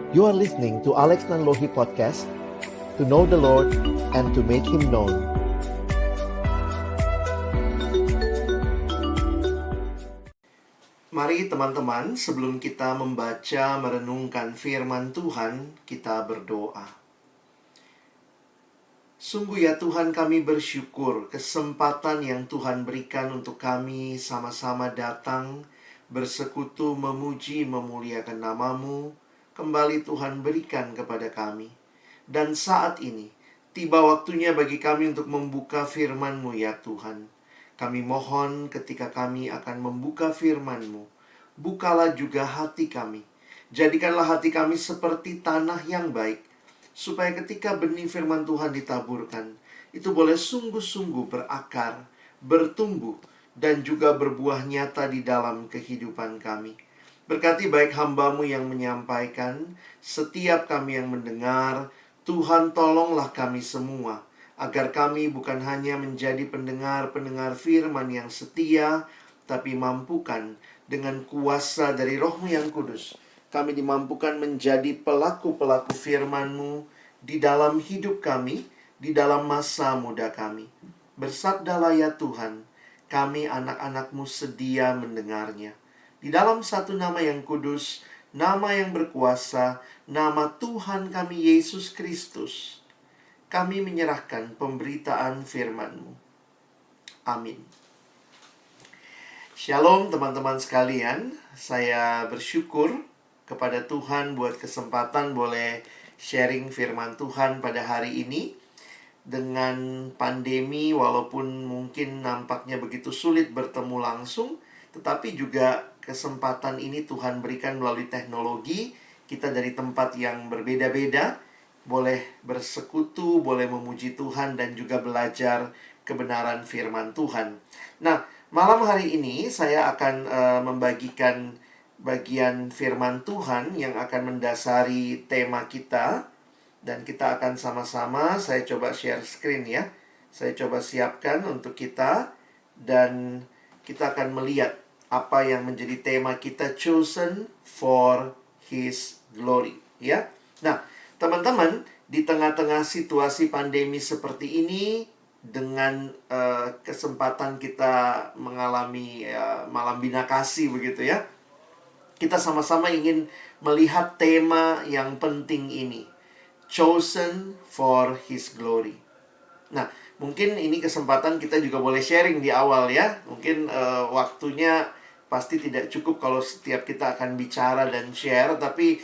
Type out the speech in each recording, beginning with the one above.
You are listening to Alex Nanlohi Podcast, to know the Lord and to make Him known. Mari teman-teman, sebelum kita membaca merenungkan firman Tuhan, kita berdoa. Sungguh ya Tuhan, kami bersyukur kesempatan yang Tuhan berikan untuk kami sama-sama datang, bersekutu, memuji, memuliakan nama-Mu. Kembali Tuhan berikan kepada kami. Dan saat ini, tiba waktunya bagi kami untuk membuka firman-Mu ya Tuhan. Kami mohon ketika kami akan membuka firman-Mu, bukalah juga hati kami. Jadikanlah hati kami seperti tanah yang baik, supaya ketika benih firman Tuhan ditaburkan, itu boleh sungguh-sungguh berakar, bertumbuh, dan juga berbuah nyata di dalam kehidupan kami. Berkati baik hamba-Mu yang menyampaikan, setiap kami yang mendengar. Tuhan tolonglah kami semua, agar kami bukan hanya menjadi pendengar-pendengar firman yang setia, tapi mampukan dengan kuasa dari Roh-Mu yang kudus, kami dimampukan menjadi pelaku-pelaku firman-Mu di dalam hidup kami, di dalam masa muda kami. Bersabdalah ya Tuhan, kami anak-anak-Mu sedia mendengarnya. Di dalam satu nama yang kudus, nama yang berkuasa, nama Tuhan kami Yesus Kristus, kami menyerahkan pemberitaan firman-Mu. Amin. Shalom teman-teman sekalian, saya bersyukur kepada Tuhan buat kesempatan boleh sharing firman Tuhan pada hari ini. Dengan pandemi, walaupun mungkin nampaknya begitu sulit bertemu langsung, tetapi juga kesempatan ini Tuhan berikan melalui teknologi. Kita dari tempat yang berbeda-beda boleh bersekutu, boleh memuji Tuhan, dan juga belajar kebenaran firman Tuhan. Nah, malam hari ini saya akan membagikan bagian firman Tuhan yang akan mendasari tema kita. Dan kita akan sama-sama, saya coba share screen ya. Saya coba siapkan untuk kita. Dan kita akan melihat apa yang menjadi tema kita, Chosen for His Glory, ya. Nah, teman-teman, di tengah-tengah situasi pandemi seperti ini, dengan kesempatan kita mengalami malam bina kasih begitu ya, kita sama-sama ingin melihat tema yang penting ini, Chosen for His Glory. Nah, mungkin ini kesempatan kita juga boleh sharing di awal ya. Mungkin waktunya pasti tidak cukup kalau setiap kita akan bicara dan share. Tapi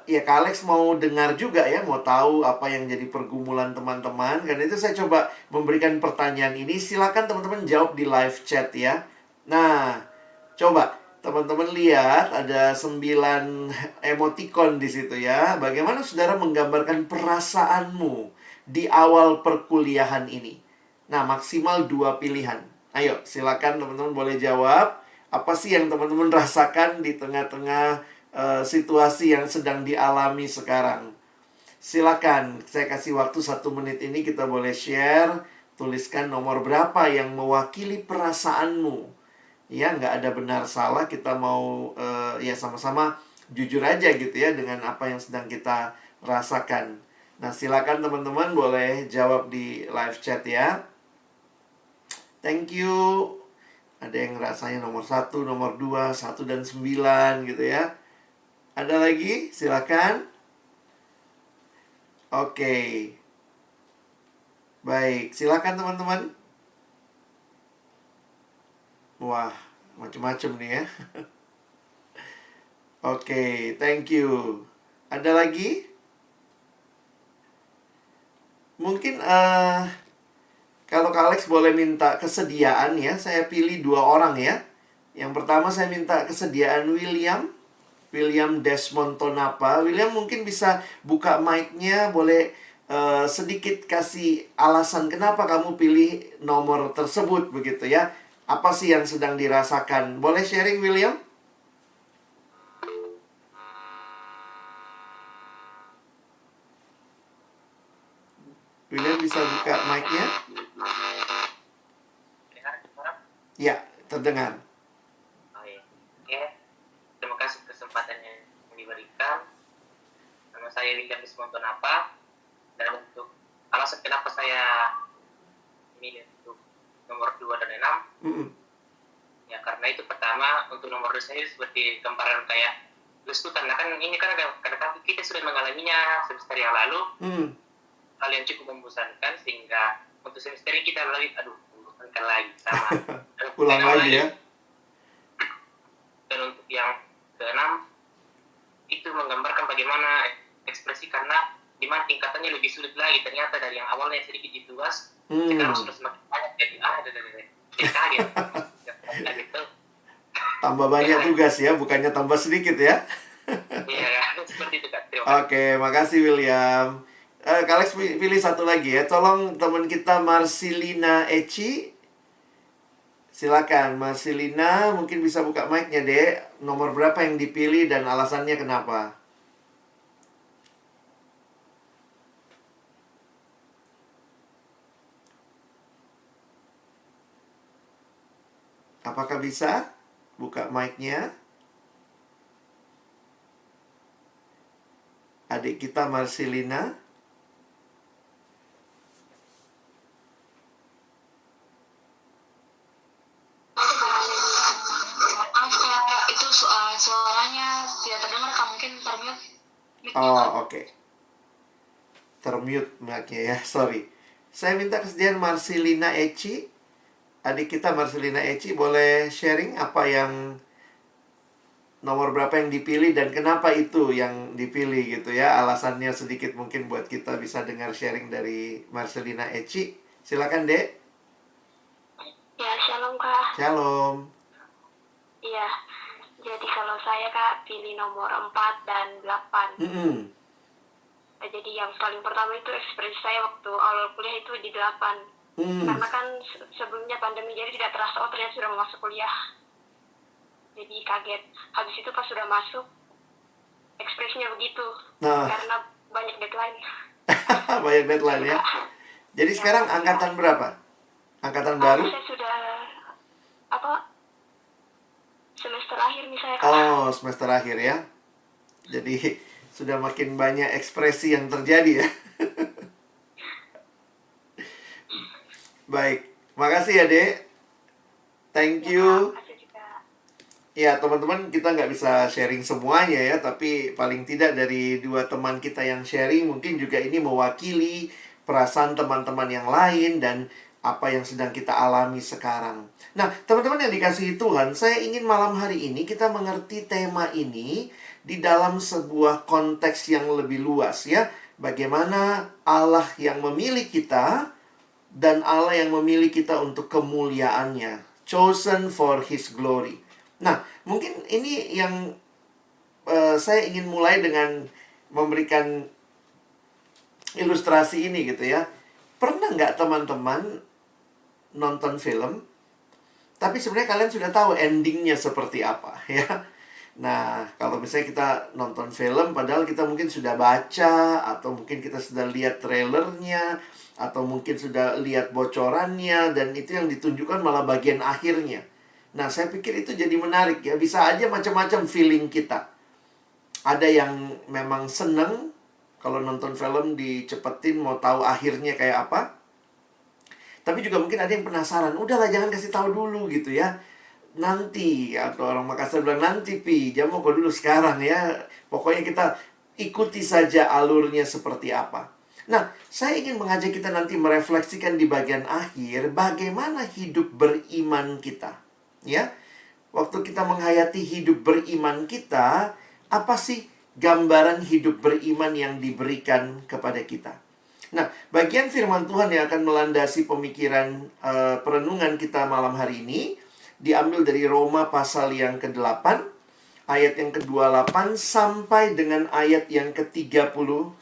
ya Kak Alex mau dengar juga ya, mau tahu apa yang jadi pergumulan teman-teman. Karena itu saya coba memberikan pertanyaan ini. Silakan teman-teman jawab di live chat ya. Nah, coba teman-teman lihat ada 9 emoticon di situ ya. Bagaimana saudara menggambarkan perasaanmu di awal perkuliahan ini? Nah, maksimal 2 pilihan. Ayo, silakan teman-teman boleh jawab. Apa sih yang teman-teman rasakan di tengah-tengah situasi yang sedang dialami sekarang? Silakan, saya kasih waktu 1 menit ini, kita boleh share. Tuliskan nomor berapa yang mewakili perasaanmu. Ya, nggak ada benar salah, kita mau ya sama-sama jujur aja gitu ya dengan apa yang sedang kita rasakan. Nah, silakan teman-teman boleh jawab di live chat ya. Thank you. Ada yang rasanya nomor 1, nomor 2, 1 dan 9 gitu ya. Ada lagi? Silakan. Oke. Baik, silakan teman-teman. Wah, macam-macam nih ya. Oke, thank you. Ada lagi? Mungkin kalau Kak Alex boleh minta kesediaan ya, saya pilih 2 orang ya. Yang pertama saya minta kesediaan William Desmond Tonapa. William mungkin bisa buka mic-nya, boleh sedikit kasih alasan kenapa kamu pilih nomor tersebut begitu ya. Apa sih yang sedang dirasakan? Boleh sharing William? William bisa buka mic-nya? Ya, terdengar. Oh iya. Oke. Terima kasih kesempatan yang diberikan. saya William nonton apa, dan untuk alasan kenapa saya milih untuk nomor 2 dan 6, ya karena itu pertama, untuk nomor 2 saya seperti gambaran kayak itu, karena kan ini kan kadang-kadang kita sudah mengalaminya semester yang lalu, hal yang cukup membosankan, sehingga untuk semester ini kita lebih membosankan lagi sama ulang lagi ya. Dan untuk yang keenam itu menggambarkan bagaimana ekspresi, karena dimana tingkatannya lebih sulit lagi, ternyata dari yang awalnya sedikit ditugas sekarang sudah semakin banyak, jadi jadi kaget gitu. Tambah banyak tugas ya, bukannya tambah sedikit ya. Iya, seperti itu Kak. Oke, makasih William. Kak Alex pilih satu lagi ya. Tolong teman kita Marcelina Eci. Silakan Marcelina, mungkin bisa buka mic-nya, Dek. Nomor berapa yang dipilih dan alasannya kenapa? Apakah bisa buka mic-nya? Adik kita Marcelina. Itu suaranya tidak terdengar, mungkin termute. Oh, oke. Termute mic-nya ya, sorry. Saya minta kesediaan Marcelina Eci. Adik kita Marcelina Eci boleh sharing apa yang nomor berapa yang dipilih dan kenapa itu yang dipilih gitu ya. Alasannya sedikit mungkin buat kita bisa dengar sharing dari Marcelina Eci. Silakan, Dek. Ya, shalom Kak. Shalom. Iya, jadi kalau saya Kak pilih nomor 4 dan 8. Jadi yang paling pertama itu ekspresi saya waktu awal kuliah itu di 8. Karena kan sebelumnya pandemi, jadi tidak terasa, ternyata sudah mau masuk kuliah. Jadi kaget. Habis itu pas sudah masuk, ekspresinya begitu. Karena banyak deadline. Banyak deadline ya. Jadi ya, sekarang angkatan berapa? Angkatan baru? Saya sudah semester akhir nih saya Kak. Oh, semester akhir ya. Jadi sudah makin banyak ekspresi yang terjadi ya. Baik, makasih ya, Dek. Thank you. Ya, teman-teman, kita nggak bisa sharing semuanya ya, tapi paling tidak dari dua teman kita yang sharing, mungkin juga ini mewakili perasaan teman-teman yang lain dan apa yang sedang kita alami sekarang. Nah, teman-teman yang dikasihi Tuhan, saya ingin malam hari ini kita mengerti tema ini di dalam sebuah konteks yang lebih luas ya. Bagaimana Allah yang memilih kita dan Allah yang memilih kita untuk kemuliaannya. Chosen for His glory. Nah, mungkin ini yang saya ingin mulai dengan memberikan ilustrasi ini gitu ya. Pernah nggak teman-teman nonton film, tapi sebenarnya kalian sudah tahu endingnya seperti apa ya? Nah, kalau misalnya kita nonton film, padahal kita mungkin sudah baca, atau mungkin kita sudah lihat trailernya, atau mungkin sudah lihat bocorannya, dan itu yang ditunjukkan malah bagian akhirnya. Nah, saya pikir itu jadi menarik ya. Bisa aja macam-macam feeling kita. Ada yang memang seneng kalau nonton film dicepetin, mau tahu akhirnya kayak apa. Tapi juga mungkin ada yang penasaran, udahlah jangan kasih tahu dulu gitu ya. Nanti, atau orang Makassar bilang nanti Pi, jangan mau dulu sekarang ya. Pokoknya kita ikuti saja alurnya seperti apa. Nah, saya ingin mengajak kita nanti merefleksikan di bagian akhir bagaimana hidup beriman kita. Ya, waktu kita menghayati hidup beriman kita, apa sih gambaran hidup beriman yang diberikan kepada kita? Nah, bagian firman Tuhan yang akan melandasi pemikiran perenungan kita malam hari ini diambil dari Roma pasal yang ke-8, ayat yang ke-28 sampai dengan ayat yang ke-39.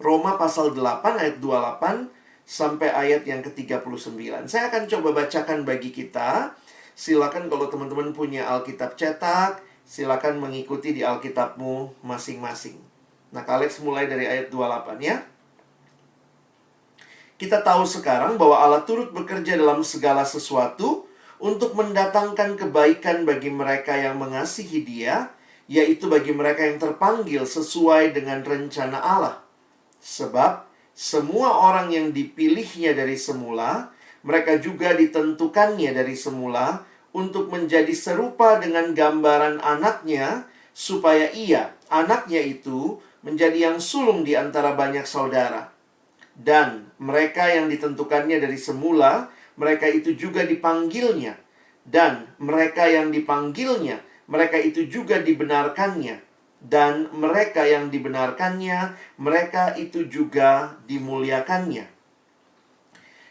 Roma pasal 8 ayat 28 sampai ayat yang ke-39. Saya akan coba bacakan bagi kita. Silakan kalau teman-teman punya Alkitab cetak, silakan mengikuti di Alkitabmu masing-masing. Nah, Alex mulai dari ayat 28 ya. Kita tahu sekarang bahwa Allah turut bekerja dalam segala sesuatu untuk mendatangkan kebaikan bagi mereka yang mengasihi Dia, yaitu bagi mereka yang terpanggil sesuai dengan rencana Allah. Sebab semua orang yang dipilihnya dari semula, mereka juga ditentukannya dari semula untuk menjadi serupa dengan gambaran anaknya, supaya ia, anaknya itu, menjadi yang sulung di antara banyak saudara. Dan mereka yang ditentukannya dari semula, mereka itu juga dipanggilnya. Dan mereka yang dipanggilnya, mereka itu juga dibenarkannya. Dan mereka yang dibenarkannya, mereka itu juga dimuliakannya.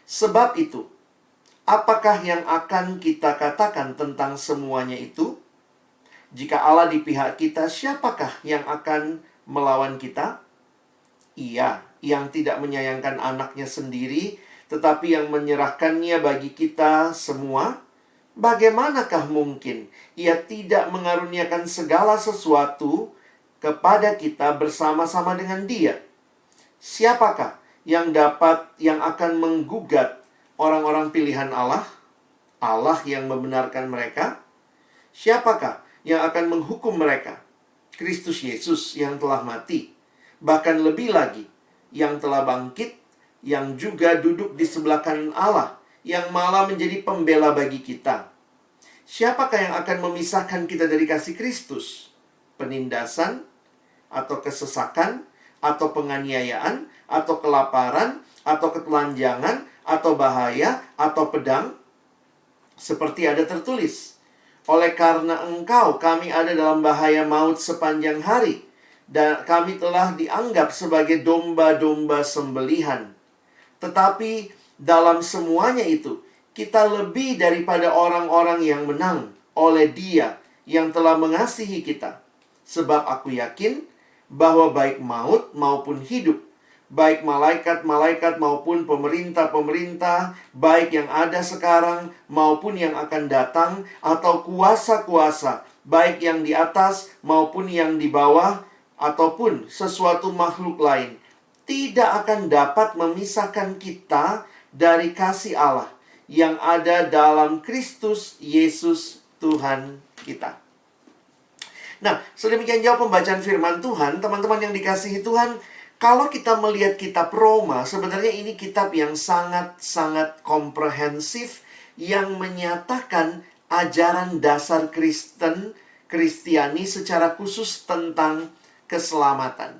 Sebab itu, apakah yang akan kita katakan tentang semuanya itu? Jika Allah di pihak kita, siapakah yang akan melawan kita? Ia yang tidak menyayangkan anaknya sendiri, tetapi yang menyerahkannya bagi kita semua. Bagaimanakah mungkin ia tidak mengaruniakan segala sesuatu kepada kita bersama-sama dengan Dia? Siapakah yang akan menggugat orang-orang pilihan Allah? Allah yang membenarkan mereka. Siapakah yang akan menghukum mereka? Kristus Yesus yang telah mati, bahkan lebih lagi, yang telah bangkit, yang juga duduk di sebelah kanan Allah, yang malah menjadi pembela bagi kita. Siapakah yang akan memisahkan kita dari kasih Kristus? Penindasan, atau kesesakan, atau penganiayaan, atau kelaparan, atau ketelanjangan, atau bahaya, atau pedang? Seperti ada tertulis, oleh karena engkau kami ada dalam bahaya maut sepanjang hari, dan kami telah dianggap sebagai domba-domba sembelihan. Tetapi dalam semuanya itu, kita lebih daripada orang-orang yang menang oleh Dia yang telah mengasihi kita. Sebab aku yakin bahwa baik maut maupun hidup, baik malaikat-malaikat maupun pemerintah-pemerintah, baik yang ada sekarang maupun yang akan datang, atau kuasa-kuasa, baik yang di atas maupun yang di bawah, ataupun sesuatu makhluk lain, tidak akan dapat memisahkan kita dari kasih Allah yang ada dalam Kristus Yesus Tuhan kita. Nah, sedemikian jauh pembacaan firman Tuhan. Teman-teman yang dikasihi Tuhan, kalau kita melihat kitab Roma, sebenarnya ini kitab yang sangat-sangat komprehensif, yang menyatakan ajaran dasar Kristiani secara khusus tentang keselamatan.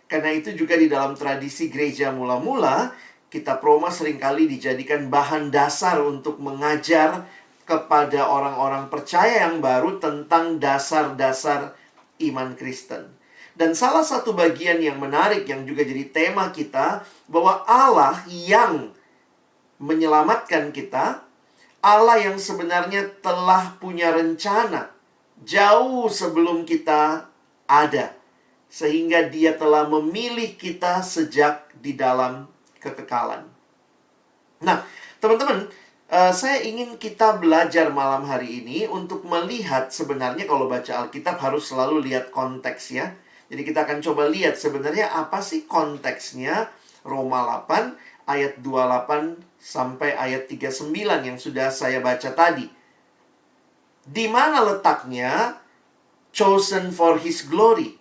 Karena itu juga di dalam tradisi gereja mula-mula, kitab Roma seringkali dijadikan bahan dasar untuk mengajar kepada orang-orang percaya yang baru tentang dasar-dasar iman Kristen. Dan salah satu bagian yang menarik yang juga jadi tema kita, bahwa Allah yang menyelamatkan kita, Allah yang sebenarnya telah punya rencana jauh sebelum kita ada, sehingga Dia telah memilih kita sejak di dalam kekekalan. Nah, teman-teman, saya ingin kita belajar malam hari ini untuk melihat sebenarnya kalau baca Alkitab harus selalu lihat konteks ya. Jadi kita akan coba lihat sebenarnya apa sih konteksnya Roma 8 ayat 28 sampai ayat 39 yang sudah saya baca tadi. Di mana letaknya chosen for His glory?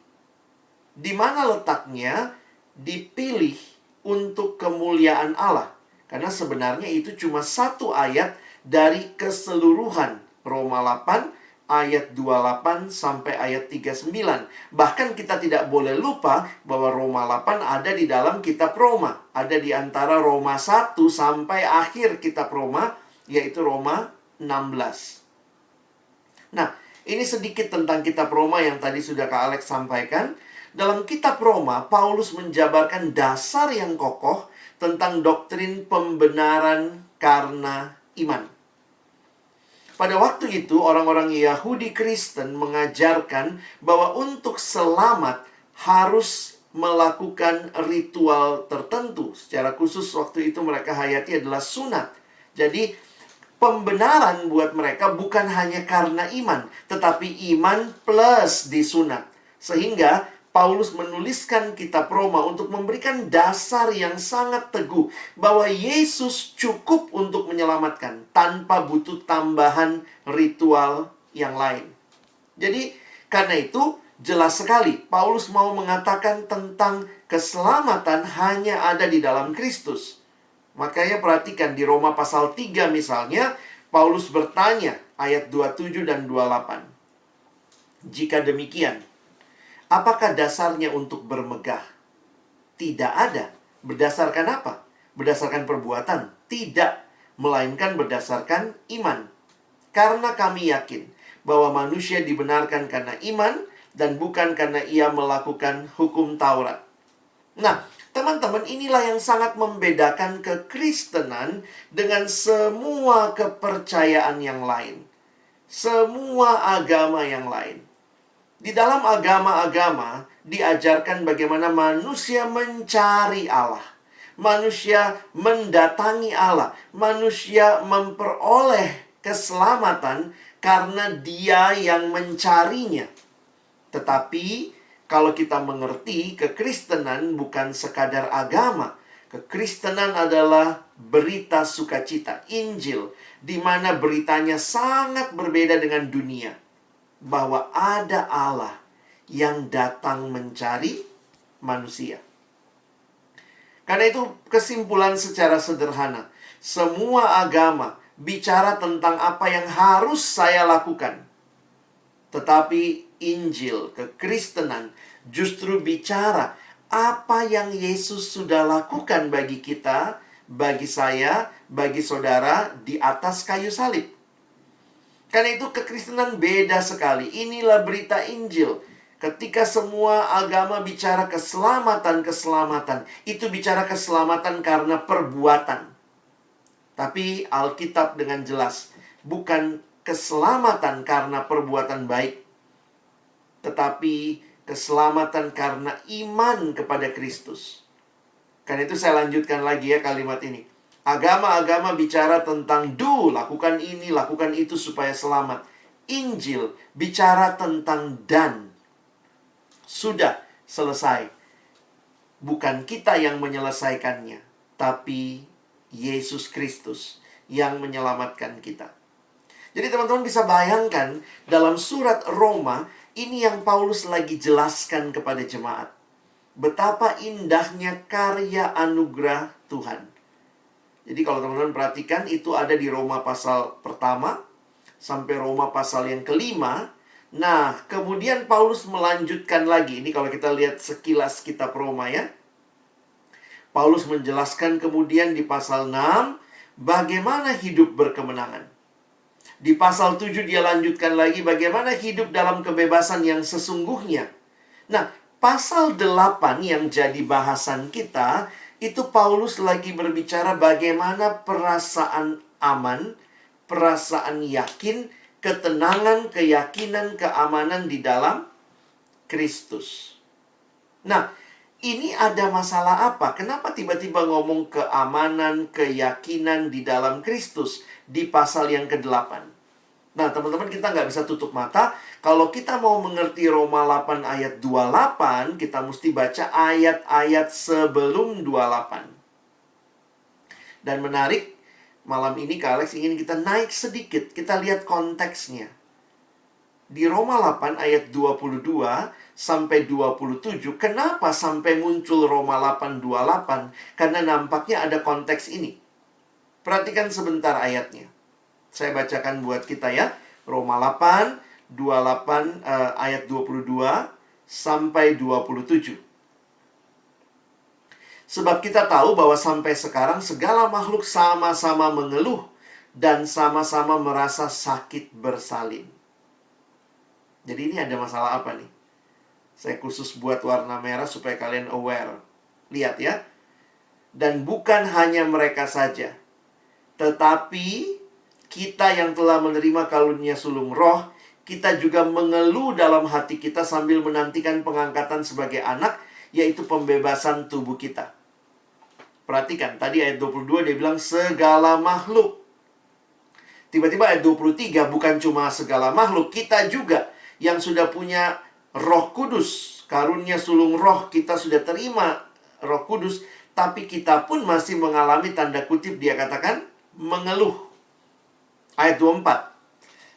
Di mana letaknya dipilih untuk kemuliaan Allah? Karena sebenarnya itu cuma satu ayat dari keseluruhan Roma 8 ayat 28 sampai ayat 39. Bahkan kita tidak boleh lupa bahwa Roma 8 ada di dalam kitab Roma. Ada di antara Roma 1 sampai akhir kitab Roma, yaitu Roma 16. Nah, ini sedikit tentang kitab Roma yang tadi sudah Kak Alex sampaikan. Dalam kitab Roma, Paulus menjabarkan dasar yang kokoh tentang doktrin pembenaran karena iman. Pada waktu itu, orang-orang Yahudi Kristen mengajarkan bahwa untuk selamat harus melakukan ritual tertentu. Secara khusus waktu itu mereka hayati adalah sunat. Jadi, pembenaran buat mereka bukan hanya karena iman, tetapi iman plus disunat. Sehingga Paulus menuliskan kitab Roma untuk memberikan dasar yang sangat teguh bahwa Yesus cukup untuk menyelamatkan tanpa butuh tambahan ritual yang lain. Jadi, Karena itu, jelas sekali Paulus mau mengatakan tentang keselamatan hanya ada di dalam Kristus. Makanya perhatikan di Roma pasal 3 misalnya, Paulus bertanya ayat 27 dan 28. Jika demikian, apakah dasarnya untuk bermegah? Tidak ada. Berdasarkan apa? Berdasarkan perbuatan? Tidak, melainkan berdasarkan iman. Karena kami yakin bahwa manusia dibenarkan karena iman dan bukan karena ia melakukan hukum Taurat. Nah, teman-teman, inilah yang sangat membedakan kekristenan dengan semua kepercayaan yang lain. Semua agama yang lain. Di dalam agama-agama diajarkan bagaimana manusia mencari Allah. Manusia mendatangi Allah. Manusia memperoleh keselamatan karena dia yang mencarinya. Tetapi kalau kita mengerti, kekristenan bukan sekadar agama. Kekristenan adalah berita sukacita, Injil, di mana beritanya sangat berbeda dengan dunia. Bahwa ada Allah yang datang mencari manusia. Karena itu kesimpulan secara sederhana, semua agama bicara tentang apa yang harus saya lakukan. Tetapi Injil, kekristenan, justru bicara apa yang Yesus sudah lakukan bagi kita, bagi saya, bagi saudara di atas kayu salib. Karena itu kekristenan beda sekali. Inilah berita Injil. Ketika semua agama bicara keselamatan, itu bicara keselamatan karena perbuatan. Tapi Alkitab dengan jelas, bukan keselamatan karena perbuatan baik, tetapi keselamatan karena iman kepada Kristus. Karena itu saya lanjutkan lagi ya kalimat ini. Agama-agama bicara tentang lakukan ini, lakukan itu supaya selamat. Injil bicara tentang dan. Sudah selesai. Bukan kita yang menyelesaikannya, tapi Yesus Kristus yang menyelamatkan kita. Jadi teman-teman bisa bayangkan dalam surat Roma, ini yang Paulus lagi jelaskan kepada jemaat. Betapa indahnya karya anugerah Tuhan. Jadi kalau teman-teman perhatikan, itu ada di Roma pasal pertama sampai Roma pasal yang kelima. Nah, kemudian Paulus melanjutkan lagi. Ini kalau kita lihat sekilas kitab Roma ya. Paulus menjelaskan kemudian di pasal 6, bagaimana hidup berkemenangan. Di pasal 7 dia lanjutkan lagi bagaimana hidup dalam kebebasan yang sesungguhnya. Nah, pasal 8 yang jadi bahasan kita, itu Paulus lagi berbicara bagaimana perasaan aman, perasaan yakin, ketenangan, keyakinan, keamanan di dalam Kristus. Nah, ini ada masalah apa? Kenapa tiba-tiba ngomong keamanan, keyakinan di dalam Kristus di pasal yang ke-8? Nah, teman-teman, kita nggak bisa tutup mata. Kalau kita mau mengerti Roma 8 ayat 28, kita mesti baca ayat-ayat sebelum 28. Dan menarik, malam ini Kak Alex ingin kita naik sedikit. Kita lihat konteksnya. Di Roma 8 ayat 22 sampai 27, kenapa sampai muncul Roma 8, 28? Karena nampaknya ada konteks ini. Perhatikan sebentar ayatnya. Saya bacakan buat kita ya. Roma 8, 28 ayat 22 sampai 27. Sebab kita tahu bahwa sampai sekarang segala makhluk sama-sama mengeluh dan sama-sama merasa sakit bersalin. Jadi ini ada masalah apa nih? Saya khusus buat warna merah supaya kalian aware. Lihat ya. Dan bukan hanya mereka saja, tetapi kita yang telah menerima karunia sulung roh, kita juga mengeluh dalam hati kita sambil menantikan pengangkatan sebagai anak, yaitu pembebasan tubuh kita. Perhatikan, tadi ayat 22 dia bilang segala makhluk. Tiba-tiba ayat 23 bukan cuma segala makhluk, kita juga yang sudah punya Roh Kudus, karunia sulung roh, kita sudah terima Roh Kudus, tapi kita pun masih mengalami tanda kutip dia katakan mengeluh. Ayat 24.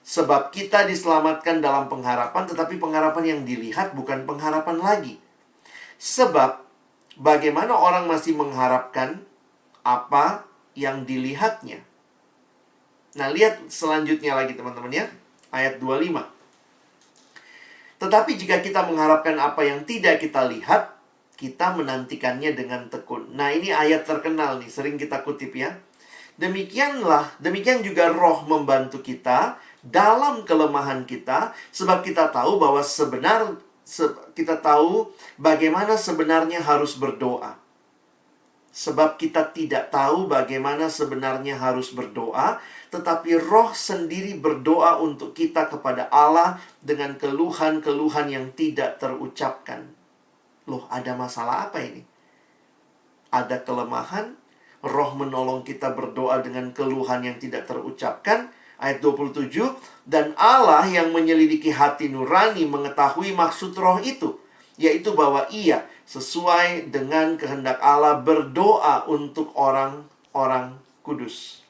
Sebab kita diselamatkan dalam pengharapan, tetapi pengharapan yang dilihat bukan pengharapan lagi. Sebab bagaimana orang masih mengharapkan apa yang dilihatnya. Nah, lihat selanjutnya lagi teman-teman ya. Ayat 25. Tetapi jika kita mengharapkan apa yang tidak kita lihat, kita menantikannya dengan tekun. Nah, ini ayat terkenal nih, sering kita kutip ya. Demikian juga Roh membantu kita dalam kelemahan kita, sebab kita tahu bahwa kita tahu bagaimana sebenarnya harus berdoa. Sebab kita tidak tahu bagaimana sebenarnya harus berdoa, tetapi Roh sendiri berdoa untuk kita kepada Allah dengan keluhan-keluhan yang tidak terucapkan. Loh, ada masalah apa ini? Ada kelemahan, Roh menolong kita berdoa dengan keluhan yang tidak terucapkan. Ayat 27, dan Allah yang menyelidiki hati nurani mengetahui maksud Roh itu, yaitu bahwa Ia sesuai dengan kehendak Allah berdoa untuk orang-orang kudus.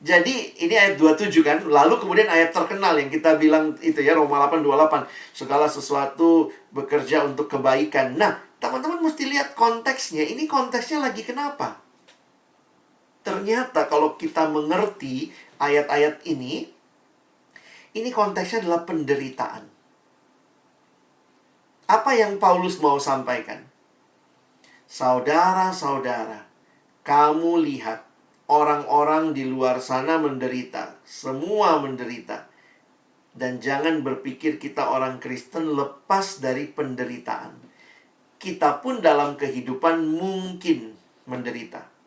Jadi ini ayat 27 kan. Lalu kemudian ayat terkenal yang kita bilang itu ya, Roma 8:28, segala sesuatu bekerja untuk kebaikan. Nah, teman-teman mesti lihat konteksnya. Ini konteksnya lagi kenapa? Ternyata kalau kita mengerti ayat-ayat ini konteksnya adalah penderitaan. Apa yang Paulus mau sampaikan? Saudara-saudara, kamu lihat orang-orang di luar sana menderita. Semua menderita. Dan jangan berpikir kita orang Kristen lepas dari penderitaan. Kita pun dalam kehidupan mungkin menderita.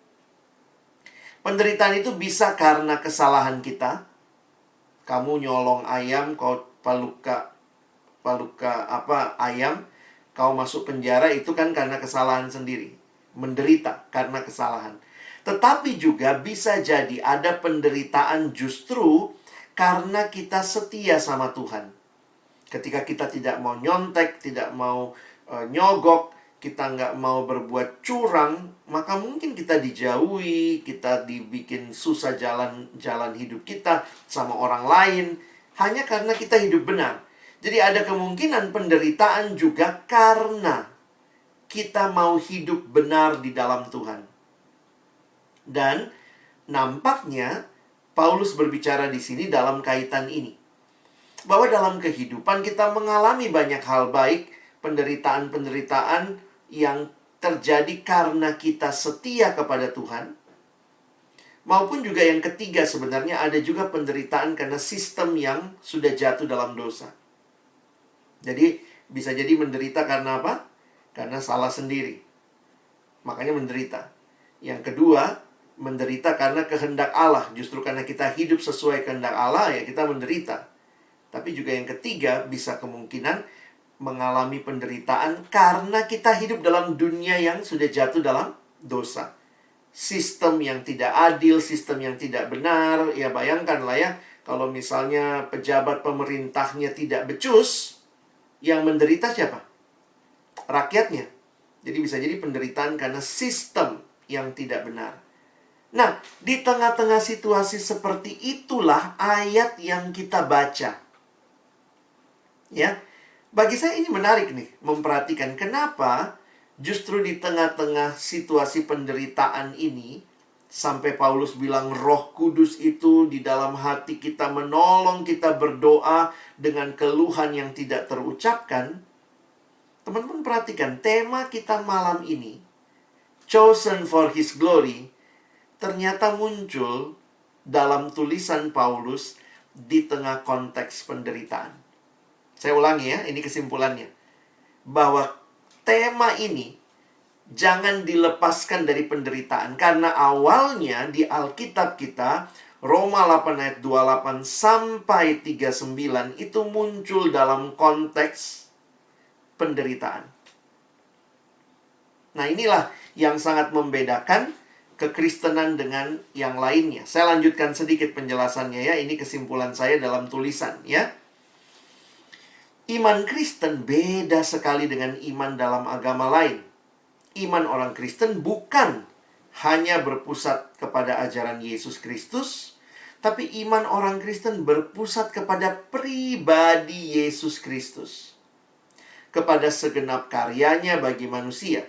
Penderitaan itu bisa karena kesalahan kita. Kamu nyolong ayam, kau paluka ayam, kau masuk penjara, itu kan karena kesalahan sendiri. Menderita karena kesalahan. Tetapi juga bisa jadi ada penderitaan justru karena kita setia sama Tuhan. Ketika kita tidak mau nyontek, tidak mau nyogok, kita nggak mau berbuat curang, maka mungkin kita dijauhi, kita dibikin susah jalan hidup kita sama orang lain, hanya karena kita hidup benar. Jadi ada kemungkinan penderitaan juga karena kita mau hidup benar di dalam Tuhan. Dan nampaknya Paulus berbicara di sini dalam kaitan ini. Bahwa dalam kehidupan kita mengalami banyak hal baik, penderitaan-penderitaan yang terjadi karena kita setia kepada Tuhan. Maupun juga yang ketiga, sebenarnya ada juga penderitaan karena sistem yang sudah jatuh dalam dosa. Jadi bisa jadi menderita karena apa? Karena salah sendiri. Makanya menderita. Yang kedua, menderita karena kehendak Allah. Justru karena kita hidup sesuai kehendak Allah, ya kita menderita. Tapi juga yang ketiga, bisa kemungkinan mengalami penderitaan karena kita hidup dalam dunia yang sudah jatuh dalam dosa. Sistem yang tidak adil, sistem yang tidak benar. Ya bayangkanlah ya, kalau misalnya pejabat pemerintahnya tidak becus, yang menderita siapa? Rakyatnya. Jadi bisa jadi penderitaan karena sistem yang tidak benar. Nah, di tengah-tengah situasi seperti itulah ayat yang kita baca. Ya, bagi saya ini menarik nih, memperhatikan kenapa justru di tengah-tengah situasi penderitaan ini, sampai Paulus bilang Roh Kudus itu di dalam hati kita menolong kita berdoa dengan keluhan yang tidak terucapkan. Teman-teman perhatikan, tema kita malam ini, Chosen for His Glory, ternyata muncul dalam tulisan Paulus di tengah konteks penderitaan. Saya ulangi ya, ini kesimpulannya. Bahwa tema ini jangan dilepaskan dari penderitaan. Karena awalnya di Alkitab kita, Roma 8 ayat 28 sampai 39 itu muncul dalam konteks penderitaan. Nah, inilah yang sangat membedakan kekristenan dengan yang lainnya. Saya lanjutkan sedikit penjelasannya ya. Ini kesimpulan saya dalam tulisan ya. Iman Kristen beda sekali dengan iman dalam agama lain. Iman orang Kristen bukan hanya berpusat kepada ajaran Yesus Kristus, Tapi iman orang Kristen berpusat kepada pribadi Yesus Kristus, kepada segenap karyanya bagi manusia.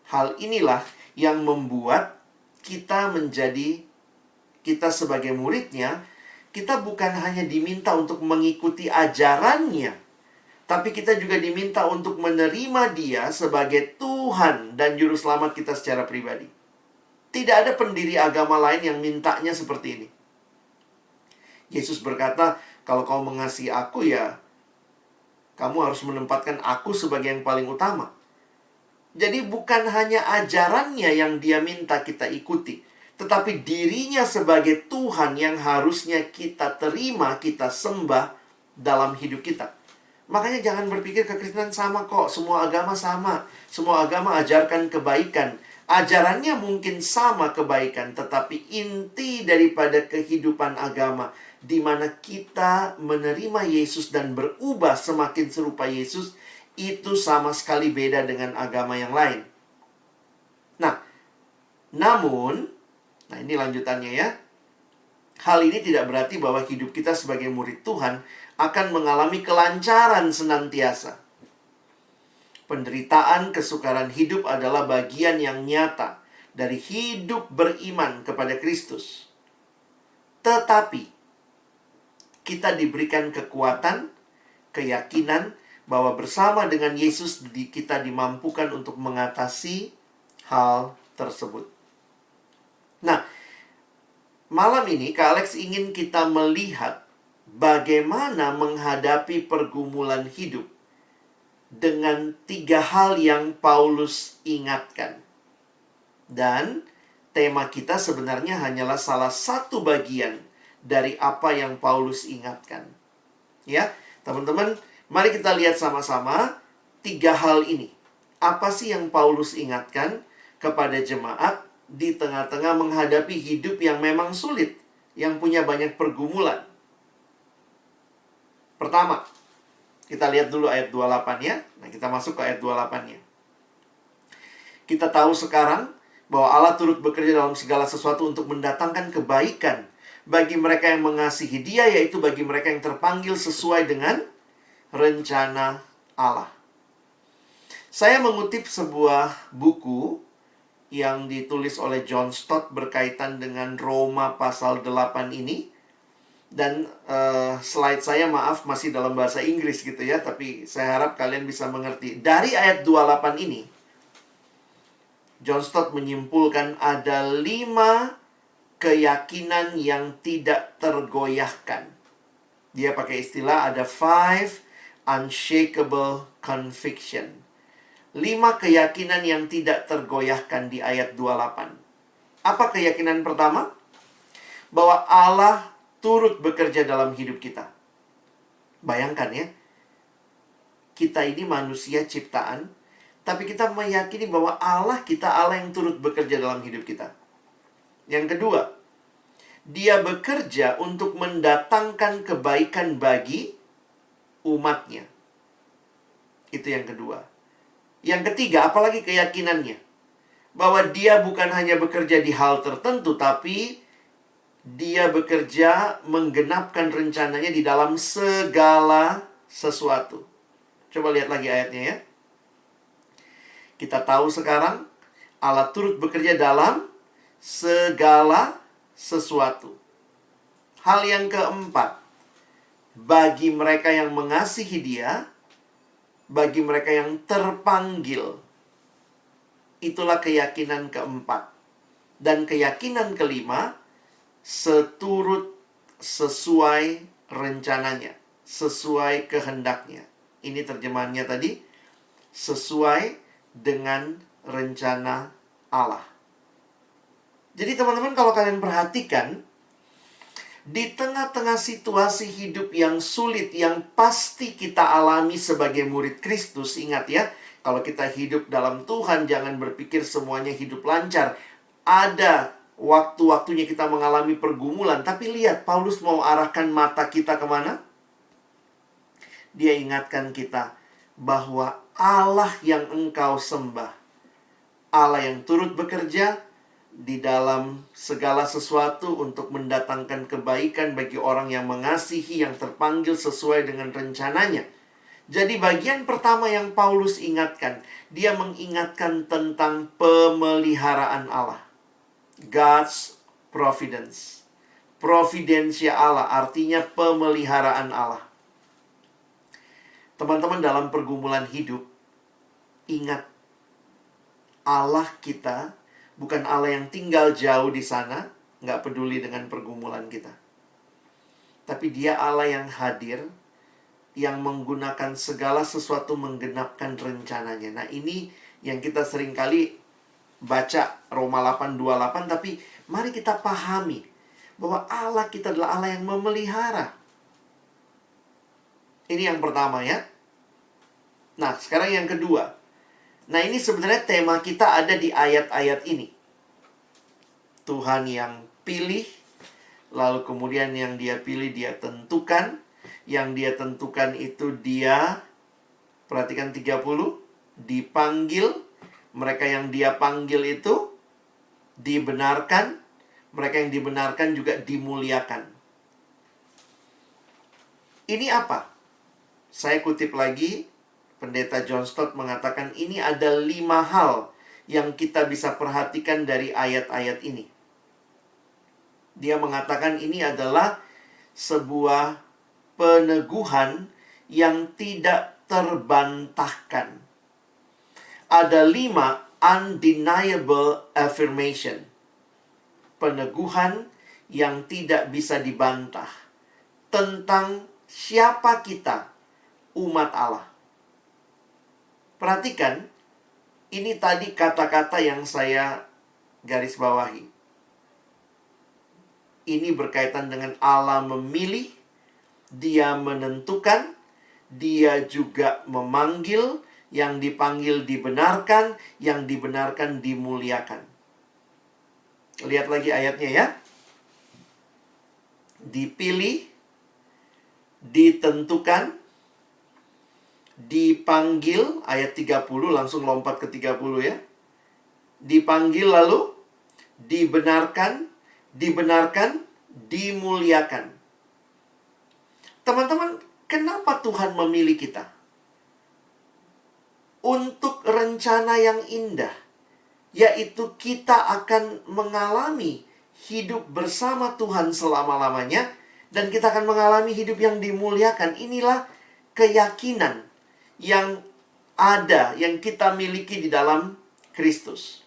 Hal inilah yang membuat kita sebagai muridnya, kita bukan hanya diminta untuk mengikuti ajarannya, tapi kita juga diminta untuk menerima Dia sebagai Tuhan dan Juru Selamat kita secara pribadi. Tidak ada pendiri agama lain yang mintanya seperti ini. Yesus berkata, kalau kau mengasihi aku ya, kamu harus menempatkan aku sebagai yang paling utama. Jadi bukan hanya ajarannya yang Dia minta kita ikuti, tetapi dirinya sebagai Tuhan yang harusnya kita terima, kita sembah dalam hidup kita. Makanya jangan berpikir kekristenan sama kok, semua agama sama. Semua agama ajarkan kebaikan. Ajarannya mungkin sama kebaikan, tetapi inti daripada kehidupan agama, di mana kita menerima Yesus dan berubah semakin serupa Yesus, itu sama sekali beda dengan agama yang lain. Namun, ini lanjutannya ya. Hal ini tidak berarti bahwa hidup kita sebagai murid Tuhan akan mengalami kelancaran senantiasa. Penderitaan, kesukaran hidup adalah bagian yang nyata dari hidup beriman kepada Kristus. Tetapi, kita diberikan kekuatan, keyakinan bahwa bersama dengan Yesus kita dimampukan untuk mengatasi hal tersebut. Nah, malam ini Kak Alex ingin kita melihat bagaimana menghadapi pergumulan hidup dengan 3 hal yang Paulus ingatkan. Dan tema kita sebenarnya hanyalah salah satu bagian dari apa yang Paulus ingatkan. Ya, teman-teman, mari kita lihat sama-sama 3 hal ini. Apa sih yang Paulus ingatkan kepada jemaat di tengah-tengah menghadapi hidup yang memang sulit, yang punya banyak pergumulan? Pertama, kita lihat dulu ayat 28 ya. Nah, kita masuk ke ayat 28-nya. Kita tahu sekarang bahwa Allah turut bekerja dalam segala sesuatu untuk mendatangkan kebaikan bagi mereka yang mengasihi Dia, yaitu bagi mereka yang terpanggil sesuai dengan rencana Allah. Saya mengutip sebuah buku yang ditulis oleh John Stott berkaitan dengan Roma pasal 8 ini. Dan slide saya maaf masih dalam bahasa Inggris gitu ya, tapi saya harap kalian bisa mengerti. Dari ayat 28 ini, John Stott menyimpulkan ada 5 keyakinan yang tidak tergoyahkan. Dia pakai istilah ada 5 unshakable conviction. 5 keyakinan yang tidak tergoyahkan di ayat 28. Apa keyakinan pertama? Bahwa Allah turut bekerja dalam hidup kita. Bayangkan ya, kita ini manusia ciptaan, tapi kita meyakini bahwa Allah yang turut bekerja dalam hidup kita. Yang kedua, Dia bekerja untuk mendatangkan kebaikan bagi umatnya. Itu yang kedua. Yang ketiga, apalagi keyakinannya? Bahwa Dia bukan hanya bekerja di hal tertentu, tapi Dia bekerja menggenapkan rencananya di dalam segala sesuatu. Coba lihat lagi ayatnya ya. Kita tahu sekarang Allah turut bekerja dalam segala sesuatu. Hal yang keempat, bagi mereka yang mengasihi Dia, bagi mereka yang terpanggil. Itulah keyakinan keempat. Dan keyakinan kelima, seturut sesuai rencananya, sesuai kehendaknya. Ini terjemahannya tadi, sesuai dengan rencana Allah. Jadi teman-teman, kalau kalian perhatikan, di tengah-tengah situasi hidup yang sulit, yang pasti kita alami sebagai murid Kristus, ingat ya, kalau kita hidup dalam Tuhan, jangan berpikir semuanya hidup lancar. Ada waktu-waktunya kita mengalami pergumulan. Tapi lihat, Paulus mau arahkan mata kita kemana? Dia ingatkan kita bahwa Allah yang engkau sembah, Allah yang turut bekerja di dalam segala sesuatu untuk mendatangkan kebaikan bagi orang yang mengasihi, yang terpanggil sesuai dengan rencananya. Jadi bagian pertama yang Paulus ingatkan, dia mengingatkan tentang pemeliharaan Allah. God's providence. Providensia Allah artinya pemeliharaan Allah. Teman-teman, dalam pergumulan hidup, ingat, Allah kita bukan Allah yang tinggal jauh di sana, nggak peduli dengan pergumulan kita. Tapi Dia Allah yang hadir, yang menggunakan segala sesuatu menggenapkan rencananya. Nah, ini yang kita seringkali baca Roma 8:28, tapi mari kita pahami bahwa Allah kita adalah Allah yang memelihara. Ini yang pertama ya. Nah, sekarang yang kedua. Nah, ini sebenarnya tema kita ada di ayat-ayat ini. Tuhan yang pilih, lalu kemudian yang Dia pilih Dia tentukan. Yang Dia tentukan itu Dia, perhatikan 30, dipanggil. Mereka yang Dia panggil itu dibenarkan. Mereka yang dibenarkan juga dimuliakan. Ini apa? Saya kutip lagi, Pendeta John Stott mengatakan ini ada 5 hal yang kita bisa perhatikan dari ayat-ayat ini. Dia mengatakan ini adalah sebuah peneguhan yang tidak terbantahkan. Ada 5 undeniable affirmation. Peneguhan yang tidak bisa dibantah tentang siapa kita, umat Allah. Perhatikan, ini tadi kata-kata yang saya garis bawahi. Ini berkaitan dengan Allah memilih, Dia menentukan, Dia juga memanggil, yang dipanggil dibenarkan, yang dibenarkan dimuliakan. Lihat lagi ayatnya ya. Dipilih, ditentukan, dipanggil, ayat 30, langsung lompat ke 30 ya. Dipanggil lalu, dibenarkan, dimuliakan. Teman-teman, kenapa Tuhan memilih kita? Untuk rencana yang indah, yaitu kita akan mengalami hidup bersama Tuhan selama-lamanya, dan kita akan mengalami hidup yang dimuliakan. Inilah keyakinan yang ada, yang kita miliki di dalam Kristus.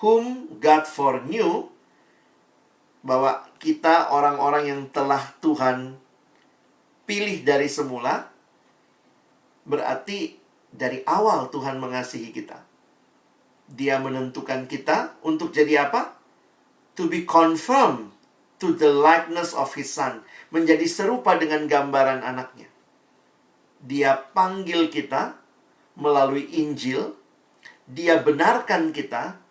Whom God foreknew, bahwa kita orang-orang yang telah Tuhan pilih dari semula, berarti dari awal Tuhan mengasihi kita. Dia menentukan kita untuk jadi apa? To be conformed to the likeness of His Son. Menjadi serupa dengan gambaran anaknya. Dia panggil kita melalui Injil. Dia benarkan kita.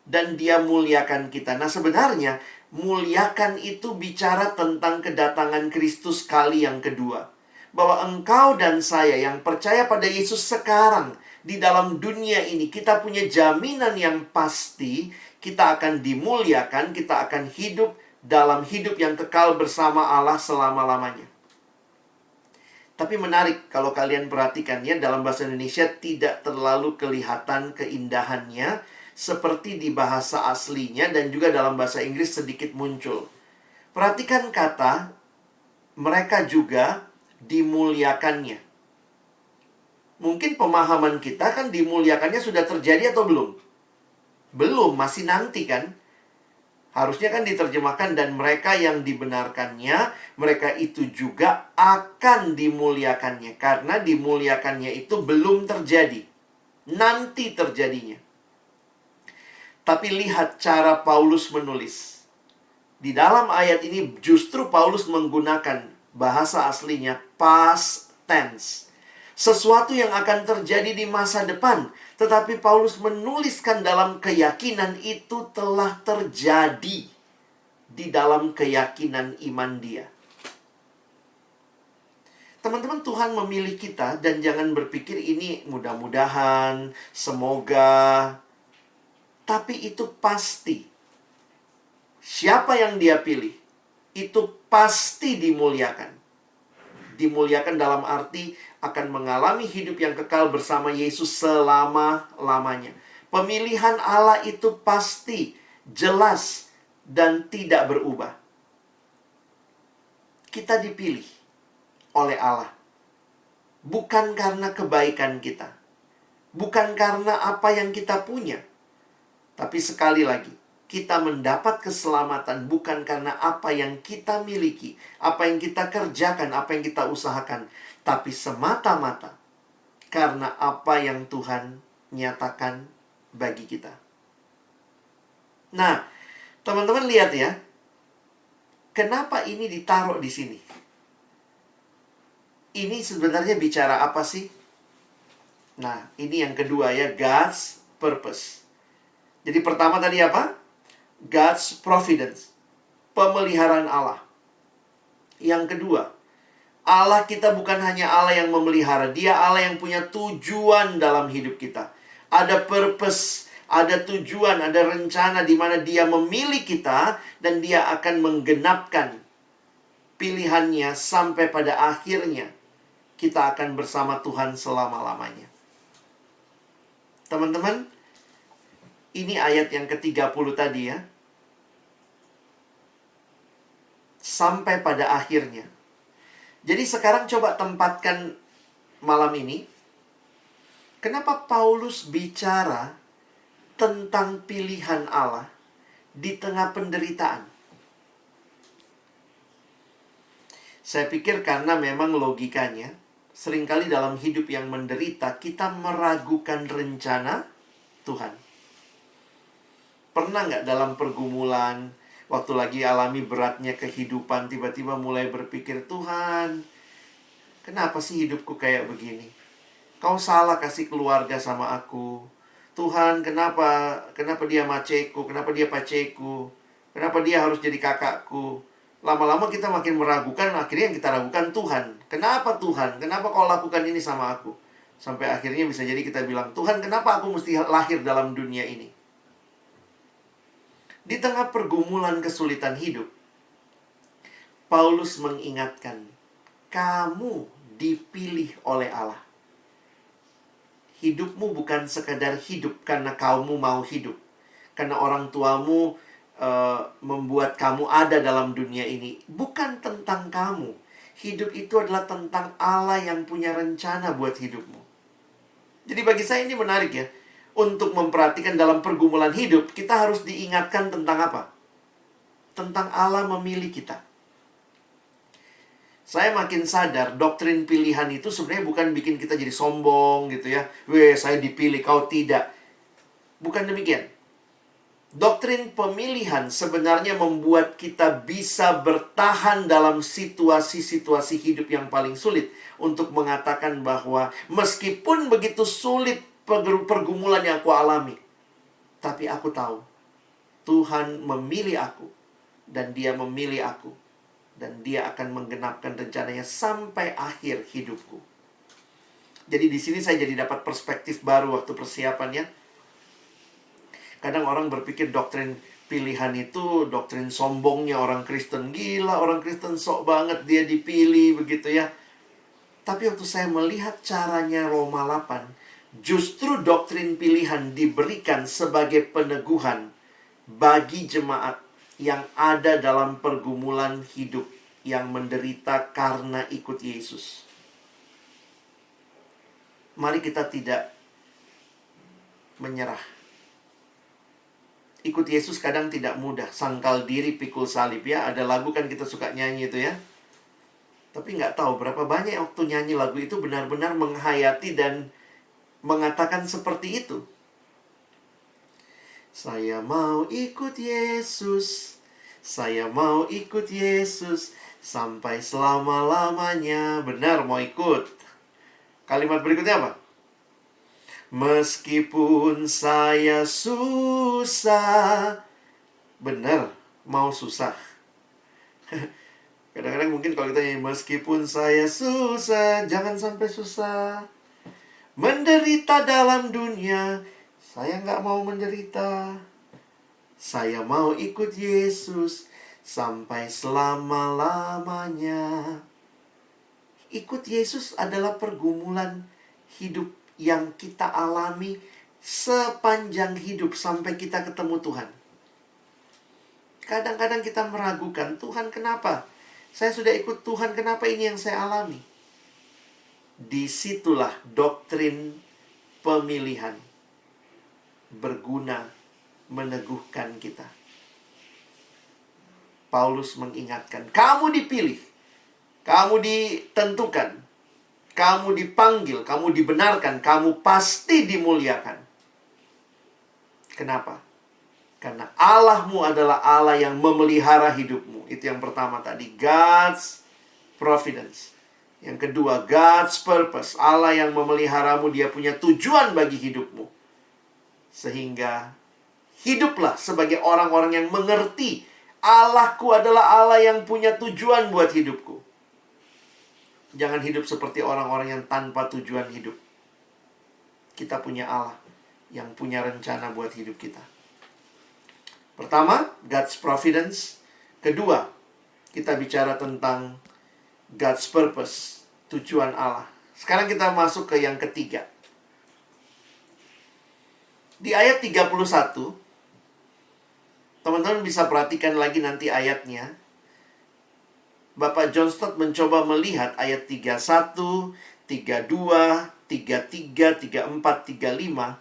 Dan Dia muliakan kita. Nah, sebenarnya muliakan itu bicara tentang kedatangan Kristus kali yang kedua. Bahwa engkau dan saya yang percaya pada Yesus sekarang, di dalam dunia ini, kita punya jaminan yang pasti. Kita akan dimuliakan, kita akan hidup dalam hidup yang kekal bersama Allah selama-lamanya. Tapi menarik kalau kalian perhatikan ya, dalam bahasa Indonesia tidak terlalu kelihatan keindahannya seperti di bahasa aslinya, dan juga dalam bahasa Inggris sedikit muncul. Perhatikan kata, mereka juga dimuliakannya. Mungkin pemahaman kita kan dimuliakannya sudah terjadi atau belum? Belum, masih nanti kan? Harusnya kan diterjemahkan, dan mereka yang dibenarkannya, mereka itu juga akan dimuliakannya. Karena dimuliakannya itu belum terjadi. Nanti terjadinya. Tapi lihat cara Paulus menulis. Di dalam ayat ini justru Paulus menggunakan bahasa aslinya past tense. Sesuatu yang akan terjadi di masa depan. Tetapi Paulus menuliskan dalam keyakinan itu telah terjadi. Di dalam keyakinan iman dia. Teman-teman, Tuhan memilih kita dan jangan berpikir ini mudah-mudahan, semoga. Tapi itu pasti. Siapa yang Dia pilih, itu pasti dimuliakan. Dimuliakan dalam arti akan mengalami hidup yang kekal bersama Yesus selama-lamanya. Pemilihan Allah itu pasti, jelas, dan tidak berubah. Kita dipilih oleh Allah. Bukan karena kebaikan kita. Bukan karena apa yang kita punya. Tapi sekali lagi, kita mendapat keselamatan bukan karena apa yang kita miliki, apa yang kita kerjakan, apa yang kita usahakan. Tapi semata-mata karena apa yang Tuhan nyatakan bagi kita. Nah, teman-teman lihat ya. Kenapa ini ditaruh di sini? Ini sebenarnya bicara apa sih? Nah, ini yang kedua ya, God's purpose. Jadi pertama tadi apa? God's providence. Pemeliharaan Allah. Yang kedua, Allah kita bukan hanya Allah yang memelihara. Dia Allah yang punya tujuan dalam hidup kita. Ada purpose, ada tujuan, ada rencana di mana Dia memilih kita dan Dia akan menggenapkan pilihannya sampai pada akhirnya kita akan bersama Tuhan selama-lamanya. Teman-teman, ini ayat yang ke-30 tadi ya. Sampai pada akhirnya. Jadi sekarang coba tempatkan malam ini. Kenapa Paulus bicara tentang pilihan Allah di tengah penderitaan? Saya pikir karena memang logikanya, seringkali dalam hidup yang menderita, kita meragukan rencana Tuhan. Pernah nggak dalam pergumulan, waktu lagi alami beratnya kehidupan, tiba-tiba mulai berpikir, Tuhan, kenapa sih hidupku kayak begini? Kau salah kasih keluarga sama aku. Tuhan, kenapa dia maceku? Kenapa dia paceku? Kenapa dia harus jadi kakakku? Lama-lama kita makin meragukan, akhirnya yang kita ragukan Tuhan. Kenapa Tuhan? Kenapa kau lakukan ini sama aku? Sampai akhirnya bisa jadi kita bilang, Tuhan, kenapa aku mesti lahir dalam dunia ini? Di tengah pergumulan kesulitan hidup, Paulus mengingatkan, kamu dipilih oleh Allah. Hidupmu bukan sekadar hidup karena kamu mau hidup. Karena orang tuamu membuat kamu ada dalam dunia ini. Bukan tentang kamu. Hidup itu adalah tentang Allah yang punya rencana buat hidupmu. Jadi bagi saya ini menarik ya. Untuk memperhatikan dalam pergumulan hidup, kita harus diingatkan tentang apa? Tentang Allah memilih kita. Saya makin sadar, doktrin pilihan itu sebenarnya bukan bikin kita jadi sombong gitu ya. Weh, saya dipilih, kau tidak. Bukan demikian. Doktrin pemilihan sebenarnya membuat kita bisa bertahan dalam situasi-situasi hidup yang paling sulit. Untuk mengatakan bahwa meskipun begitu sulit pergumulan yang aku alami, tapi aku tahu Tuhan memilih aku. Dan Dia memilih aku. Dan Dia akan menggenapkan rencananya sampai akhir hidupku. Jadi di sini saya jadi dapat perspektif baru waktu persiapannya. Kadang orang berpikir doktrin pilihan itu doktrin sombongnya orang Kristen. Gila, orang Kristen sok banget dia dipilih begitu ya. Tapi waktu saya melihat caranya Roma 8, justru doktrin pilihan diberikan sebagai peneguhan bagi jemaat yang ada dalam pergumulan hidup, yang menderita karena ikut Yesus. Mari kita tidak menyerah. Ikut Yesus kadang tidak mudah. Sangkal diri pikul salib ya. Ada lagu kan kita suka nyanyi itu ya. Tapi nggak tahu berapa banyak waktu nyanyi lagu itu benar-benar menghayati dan mengatakan seperti itu. Saya mau ikut Yesus. Saya mau ikut Yesus sampai selama-lamanya. Benar mau ikut. Kalimat berikutnya apa? Meskipun saya susah. Benar mau susah. Kadang-kadang mungkin kalau kita nyanyi, meskipun saya susah, jangan sampai susah. Menderita dalam dunia, saya nggak mau menderita. Saya mau ikut Yesus sampai selama-lamanya. Ikut Yesus adalah pergumulan hidup yang kita alami sepanjang hidup sampai kita ketemu Tuhan. Kadang-kadang kita meragukan, Tuhan kenapa? Saya sudah ikut Tuhan, kenapa ini yang saya alami? Disitulah doktrin pemilihan berguna meneguhkan kita. Paulus mengingatkan, kamu dipilih, kamu ditentukan, kamu dipanggil, kamu dibenarkan, kamu pasti dimuliakan. Kenapa? Karena Allahmu adalah Allah yang memelihara hidupmu. Itu yang pertama tadi, God's providence. Yang kedua, God's purpose. Allah yang memeliharamu, Dia punya tujuan bagi hidupmu. Sehingga hiduplah sebagai orang-orang yang mengerti Allahku adalah Allah yang punya tujuan buat hidupku. Jangan hidup seperti orang-orang yang tanpa tujuan hidup. Kita punya Allah yang punya rencana buat hidup kita. Pertama, God's providence. Kedua, kita bicara tentang God's purpose, tujuan Allah. Sekarang kita masuk ke yang ketiga. Di ayat 31, teman-teman bisa perhatikan lagi nanti ayatnya. Bapak John Stott mencoba melihat ayat 31, 32, 33, 34, 35.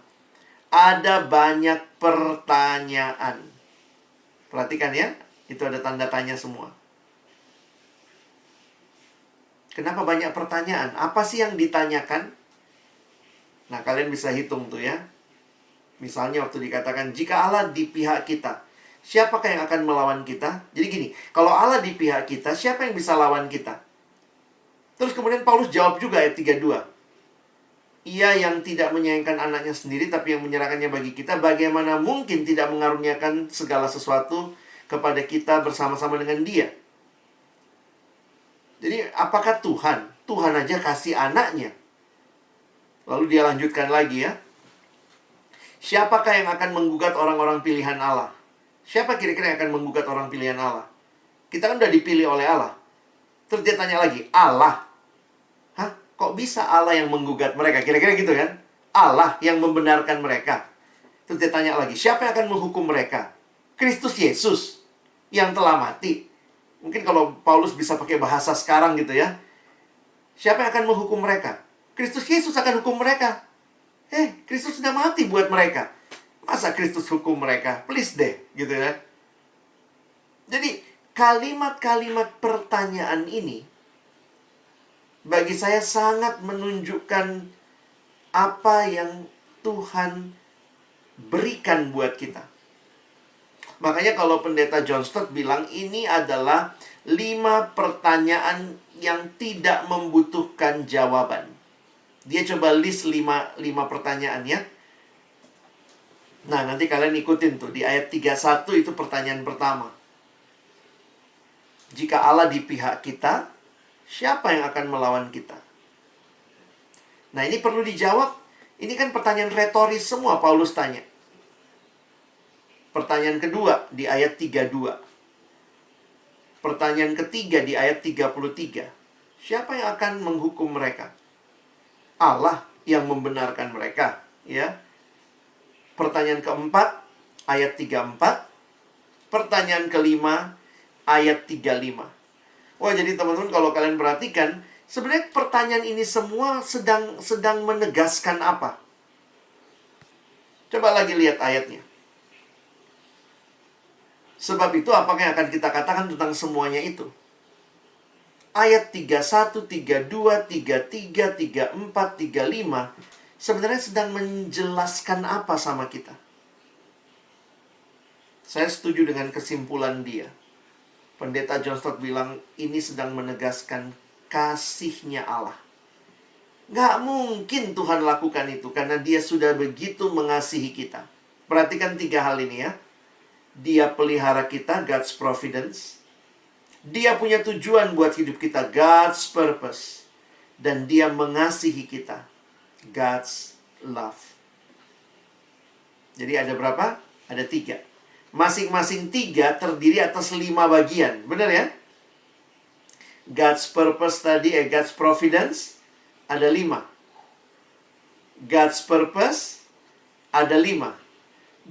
Ada banyak pertanyaan. Perhatikan ya, itu ada tanda tanya semua. Kenapa banyak pertanyaan? Apa sih yang ditanyakan? Nah, kalian bisa hitung tuh ya. Misalnya waktu dikatakan, jika Allah di pihak kita, siapakah yang akan melawan kita? Jadi gini, kalau Allah di pihak kita, siapa yang bisa lawan kita? Terus kemudian Paulus jawab juga ayat 32. Ia yang tidak menyayangkan anaknya sendiri, tapi yang menyerahkannya bagi kita, bagaimana mungkin tidak mengaruniakan segala sesuatu kepada kita bersama-sama dengan Dia? Jadi, apakah Tuhan? Tuhan aja kasih anaknya. Lalu dia lanjutkan lagi ya. Siapakah yang akan menggugat orang-orang pilihan Allah? Siapa kira-kira yang akan menggugat orang pilihan Allah? Kita kan udah dipilih oleh Allah. Terus dia tanya lagi, Allah? Hah? Kok bisa Allah yang menggugat mereka? Kira-kira gitu kan? Allah yang membenarkan mereka. Terus dia tanya lagi, siapa yang akan menghukum mereka? Kristus Yesus yang telah mati. Mungkin kalau Paulus bisa pakai bahasa sekarang gitu ya. Siapa yang akan menghukum mereka? Kristus Yesus akan hukum mereka. Kristus sudah mati buat mereka. Masa Kristus hukum mereka? Please deh, gitu ya. Jadi, kalimat-kalimat pertanyaan ini bagi saya sangat menunjukkan apa yang Tuhan berikan buat kita. Makanya kalau pendeta John Stott bilang ini adalah 5 pertanyaan yang tidak membutuhkan jawaban. Dia coba list 5 pertanyaan ya. Nah, nanti kalian ikutin tuh. Di ayat 31 itu pertanyaan pertama. Jika Allah di pihak kita, siapa yang akan melawan kita? Nah, ini perlu dijawab. Ini kan pertanyaan retoris semua Paulus tanya. Pertanyaan kedua di ayat 32. Pertanyaan ketiga di ayat 33. Siapa yang akan menghukum mereka? Allah yang membenarkan mereka, ya. Pertanyaan keempat, ayat 34. Pertanyaan kelima, ayat 35. Wah, jadi teman-teman kalau kalian perhatikan, sebenarnya pertanyaan ini semua sedang menegaskan apa? Coba lagi lihat ayatnya. Sebab itu apakah yang akan kita katakan tentang semuanya itu? Ayat 31, 32, 33, 34, 35 sebenarnya sedang menjelaskan apa sama kita? Saya setuju dengan kesimpulan dia. Pendeta John Stott bilang ini sedang menegaskan kasihnya Allah. Nggak mungkin Tuhan lakukan itu karena Dia sudah begitu mengasihi kita. Perhatikan 3 hal ini ya. Dia pelihara kita, God's providence. Dia punya tujuan buat hidup kita, God's purpose. Dan dia mengasihi kita, God's love. Jadi ada berapa? Ada 3. Masing-masing 3 terdiri atas 5 bagian. Benar ya? God's purpose tadi, God's providence, ada 5. God's purpose, ada 5.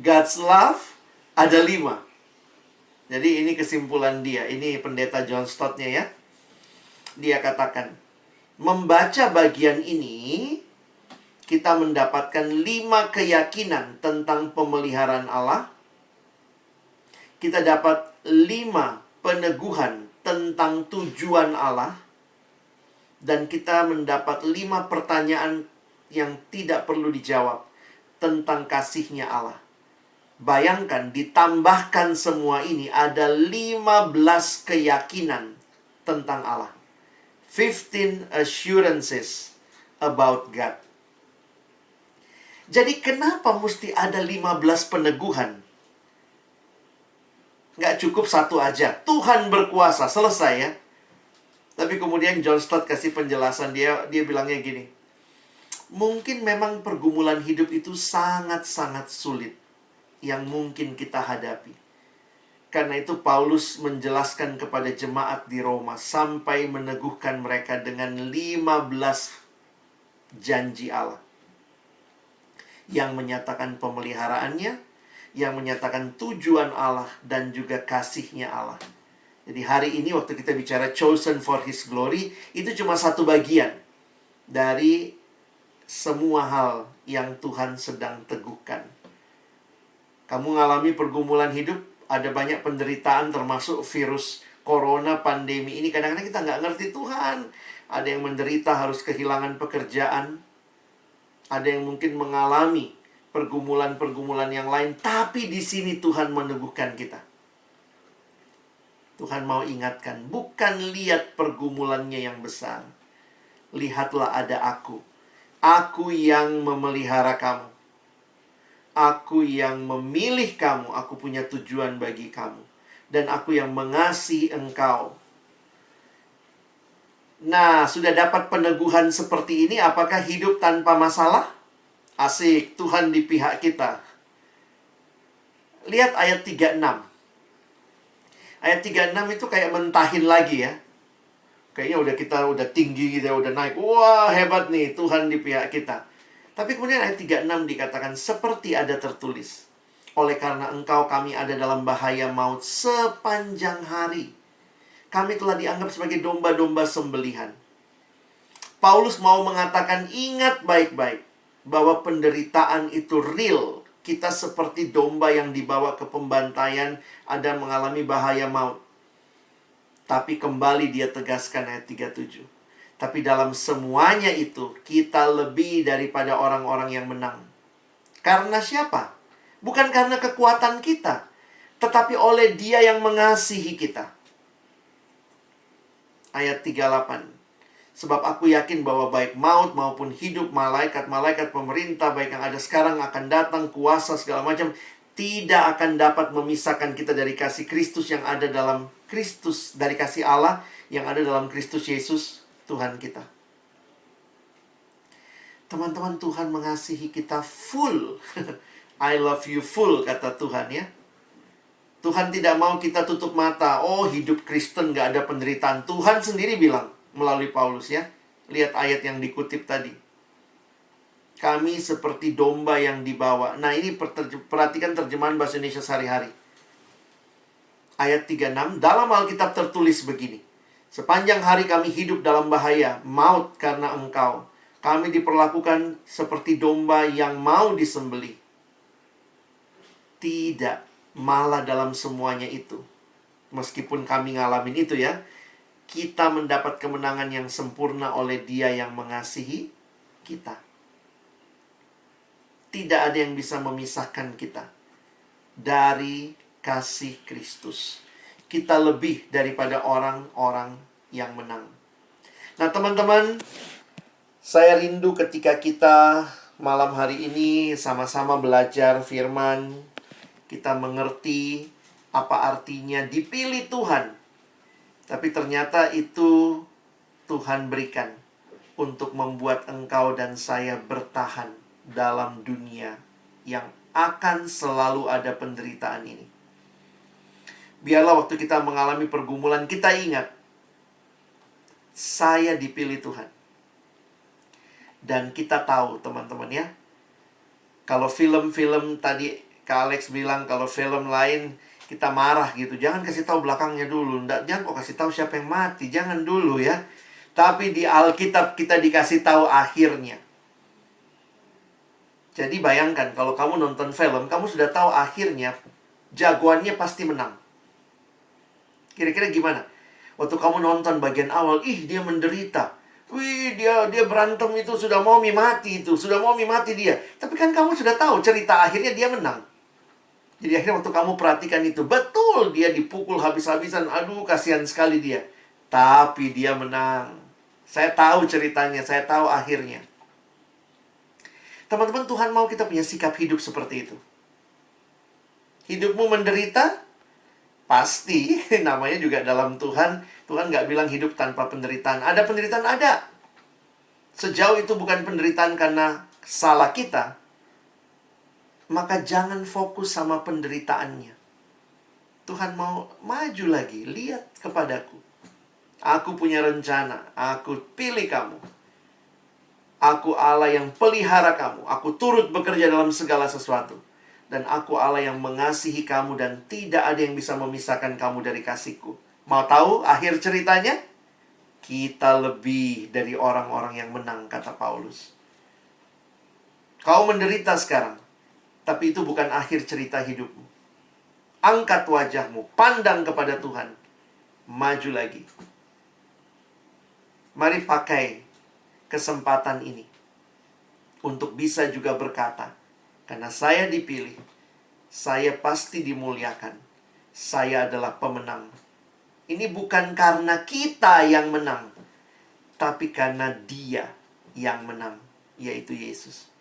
God's love, ada 5. Jadi ini kesimpulan dia. Ini pendeta John Stott-nya ya. Dia katakan, membaca bagian ini, kita mendapatkan 5 keyakinan tentang pemeliharaan Allah. Kita dapat 5 peneguhan tentang tujuan Allah. Dan kita mendapat 5 pertanyaan yang tidak perlu dijawab tentang kasihnya Allah. Bayangkan, ditambahkan semua ini ada 15 keyakinan tentang Allah. 15 assurances about God. Jadi kenapa mesti ada 15 peneguhan? Nggak cukup 1 aja. Tuhan berkuasa, selesai ya. Tapi kemudian John Stott kasih penjelasan, dia bilangnya gini. Mungkin memang pergumulan hidup itu sangat-sangat sulit yang mungkin kita hadapi. Karena itu Paulus menjelaskan kepada jemaat di Roma sampai meneguhkan mereka dengan 15 janji Allah. Yang menyatakan pemeliharaannya, yang menyatakan tujuan Allah, dan juga kasihnya Allah. Jadi hari ini waktu kita bicara chosen for His glory, itu cuma 1 bagian dari semua hal yang Tuhan sedang teguhkan. Kamu mengalami pergumulan hidup, ada banyak penderitaan termasuk virus corona, pandemi ini. Kadang-kadang kita nggak ngerti Tuhan. Ada yang menderita harus kehilangan pekerjaan. Ada yang mungkin mengalami pergumulan-pergumulan yang lain. Tapi di sini Tuhan meneguhkan kita. Tuhan mau ingatkan, bukan lihat pergumulannya yang besar. Lihatlah ada aku. Aku yang memelihara kamu. Aku yang memilih kamu. Aku punya tujuan bagi kamu. Dan aku yang mengasihi engkau. Nah, sudah dapat peneguhan seperti ini, apakah hidup tanpa masalah? Asik, Tuhan di pihak kita. Lihat ayat 36. Ayat 36 itu kayak mentahin lagi ya. Kayaknya kita udah tinggi gitu, udah naik. Wah, hebat nih, Tuhan di pihak kita. Tapi kemudian ayat 36 dikatakan, seperti ada tertulis, oleh karena engkau kami ada dalam bahaya maut sepanjang hari. Kami telah dianggap sebagai domba-domba sembelihan. Paulus mau mengatakan, ingat baik-baik bahwa penderitaan itu real. Kita seperti domba yang dibawa ke pembantaian, ada mengalami bahaya maut. Tapi kembali dia tegaskan ayat 37. Tapi dalam semuanya itu, kita lebih daripada orang-orang yang menang. Karena siapa? Bukan karena kekuatan kita, tetapi oleh Dia yang mengasihi kita. Ayat 38. Sebab aku yakin bahwa baik maut maupun hidup, malaikat-malaikat pemerintah, baik yang ada sekarang akan datang, kuasa segala macam, tidak akan dapat memisahkan kita dari kasih Kristus yang ada dalam Kristus, dari kasih Allah yang ada dalam Kristus Yesus, Tuhan kita. Teman-teman, Tuhan mengasihi kita full. I love you full, kata Tuhan ya. Tuhan tidak mau kita tutup mata. Oh, hidup Kristen gak ada penderitaan. Tuhan sendiri bilang melalui Paulus ya. Lihat ayat yang dikutip tadi. Kami seperti domba yang dibawa. Nah, ini perhatikan terjemahan bahasa Indonesia sehari-hari. Ayat 36, dalam Alkitab tertulis begini. Sepanjang hari kami hidup dalam bahaya, maut karena engkau. Kami diperlakukan seperti domba yang mau disembelih. Tidak, malah dalam semuanya itu. Meskipun kami ngalamin itu ya, kita mendapat kemenangan yang sempurna oleh Dia yang mengasihi kita. Tidak ada yang bisa memisahkan kita dari kasih Kristus. Kita lebih daripada orang-orang yang menang. Nah, teman-teman, saya rindu ketika kita malam hari ini sama-sama belajar firman. Kita mengerti apa artinya dipilih Tuhan. Tapi ternyata itu Tuhan berikan untuk membuat engkau dan saya bertahan dalam dunia yang akan selalu ada penderitaan ini. Biarlah waktu kita mengalami pergumulan, kita ingat, saya dipilih Tuhan. Dan kita tahu, teman-teman ya, kalau film-film tadi Kak Alex bilang, kalau film lain kita marah gitu, jangan kasih tahu belakangnya dulu. Jangan kok kasih tahu siapa yang mati, jangan dulu ya. Tapi di Alkitab kita dikasih tahu akhirnya. Jadi bayangkan kalau kamu nonton film, kamu sudah tahu akhirnya jagoannya pasti menang. Kira-kira gimana? Waktu kamu nonton bagian awal, dia menderita. Wih, dia berantem itu, sudah mau mati itu, sudah mau mati dia. Tapi kan kamu sudah tahu cerita akhirnya dia menang. Jadi akhirnya waktu kamu perhatikan itu, betul dia dipukul habis-habisan. Aduh, kasihan sekali dia. Tapi dia menang. Saya tahu ceritanya, saya tahu akhirnya. Teman-teman, Tuhan mau kita punya sikap hidup seperti itu. Hidupmu menderita? Pasti, namanya juga dalam Tuhan. Tuhan nggak bilang hidup tanpa penderitaan. Ada penderitaan, ada. Sejauh itu bukan penderitaan karena salah kita, maka jangan fokus sama penderitaannya. Tuhan mau maju lagi. Lihat kepadaku. Aku punya rencana. Aku pilih kamu. Aku Allah yang pelihara kamu. Aku turut bekerja dalam segala sesuatu. Dan aku Allah yang mengasihi kamu dan tidak ada yang bisa memisahkan kamu dari kasihku. Mau tahu akhir ceritanya? Kita lebih dari orang-orang yang menang, kata Paulus. Kau menderita sekarang, tapi itu bukan akhir cerita hidupmu. Angkat wajahmu, pandang kepada Tuhan. Maju lagi. Mari pakai kesempatan ini untuk bisa juga berkata, karena saya dipilih, saya pasti dimuliakan. Saya adalah pemenang. Ini bukan karena kita yang menang, tapi karena Dia yang menang, yaitu Yesus.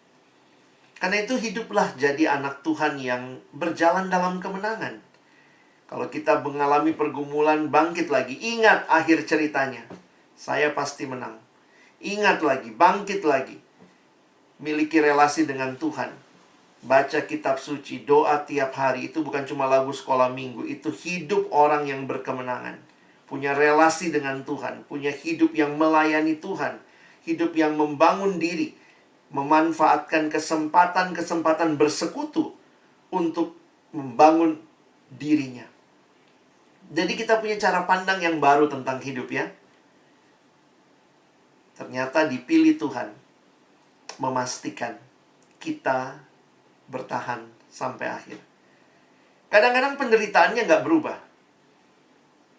Karena itu hiduplah jadi anak Tuhan yang berjalan dalam kemenangan. Kalau kita mengalami pergumulan, bangkit lagi. Ingat akhir ceritanya. Saya pasti menang. Ingat lagi, bangkit lagi. Miliki relasi dengan Tuhan. Baca kitab suci, doa tiap hari. Itu bukan cuma lagu sekolah minggu. Itu hidup orang yang berkemenangan. Punya relasi dengan Tuhan. Punya hidup yang melayani Tuhan. Hidup yang membangun diri. Memanfaatkan kesempatan-kesempatan bersekutu untuk membangun dirinya. Jadi kita punya cara pandang yang baru tentang hidup ya. Ternyata dipilih Tuhan memastikan kita bertahan sampai akhir. Kadang-kadang penderitaannya nggak berubah.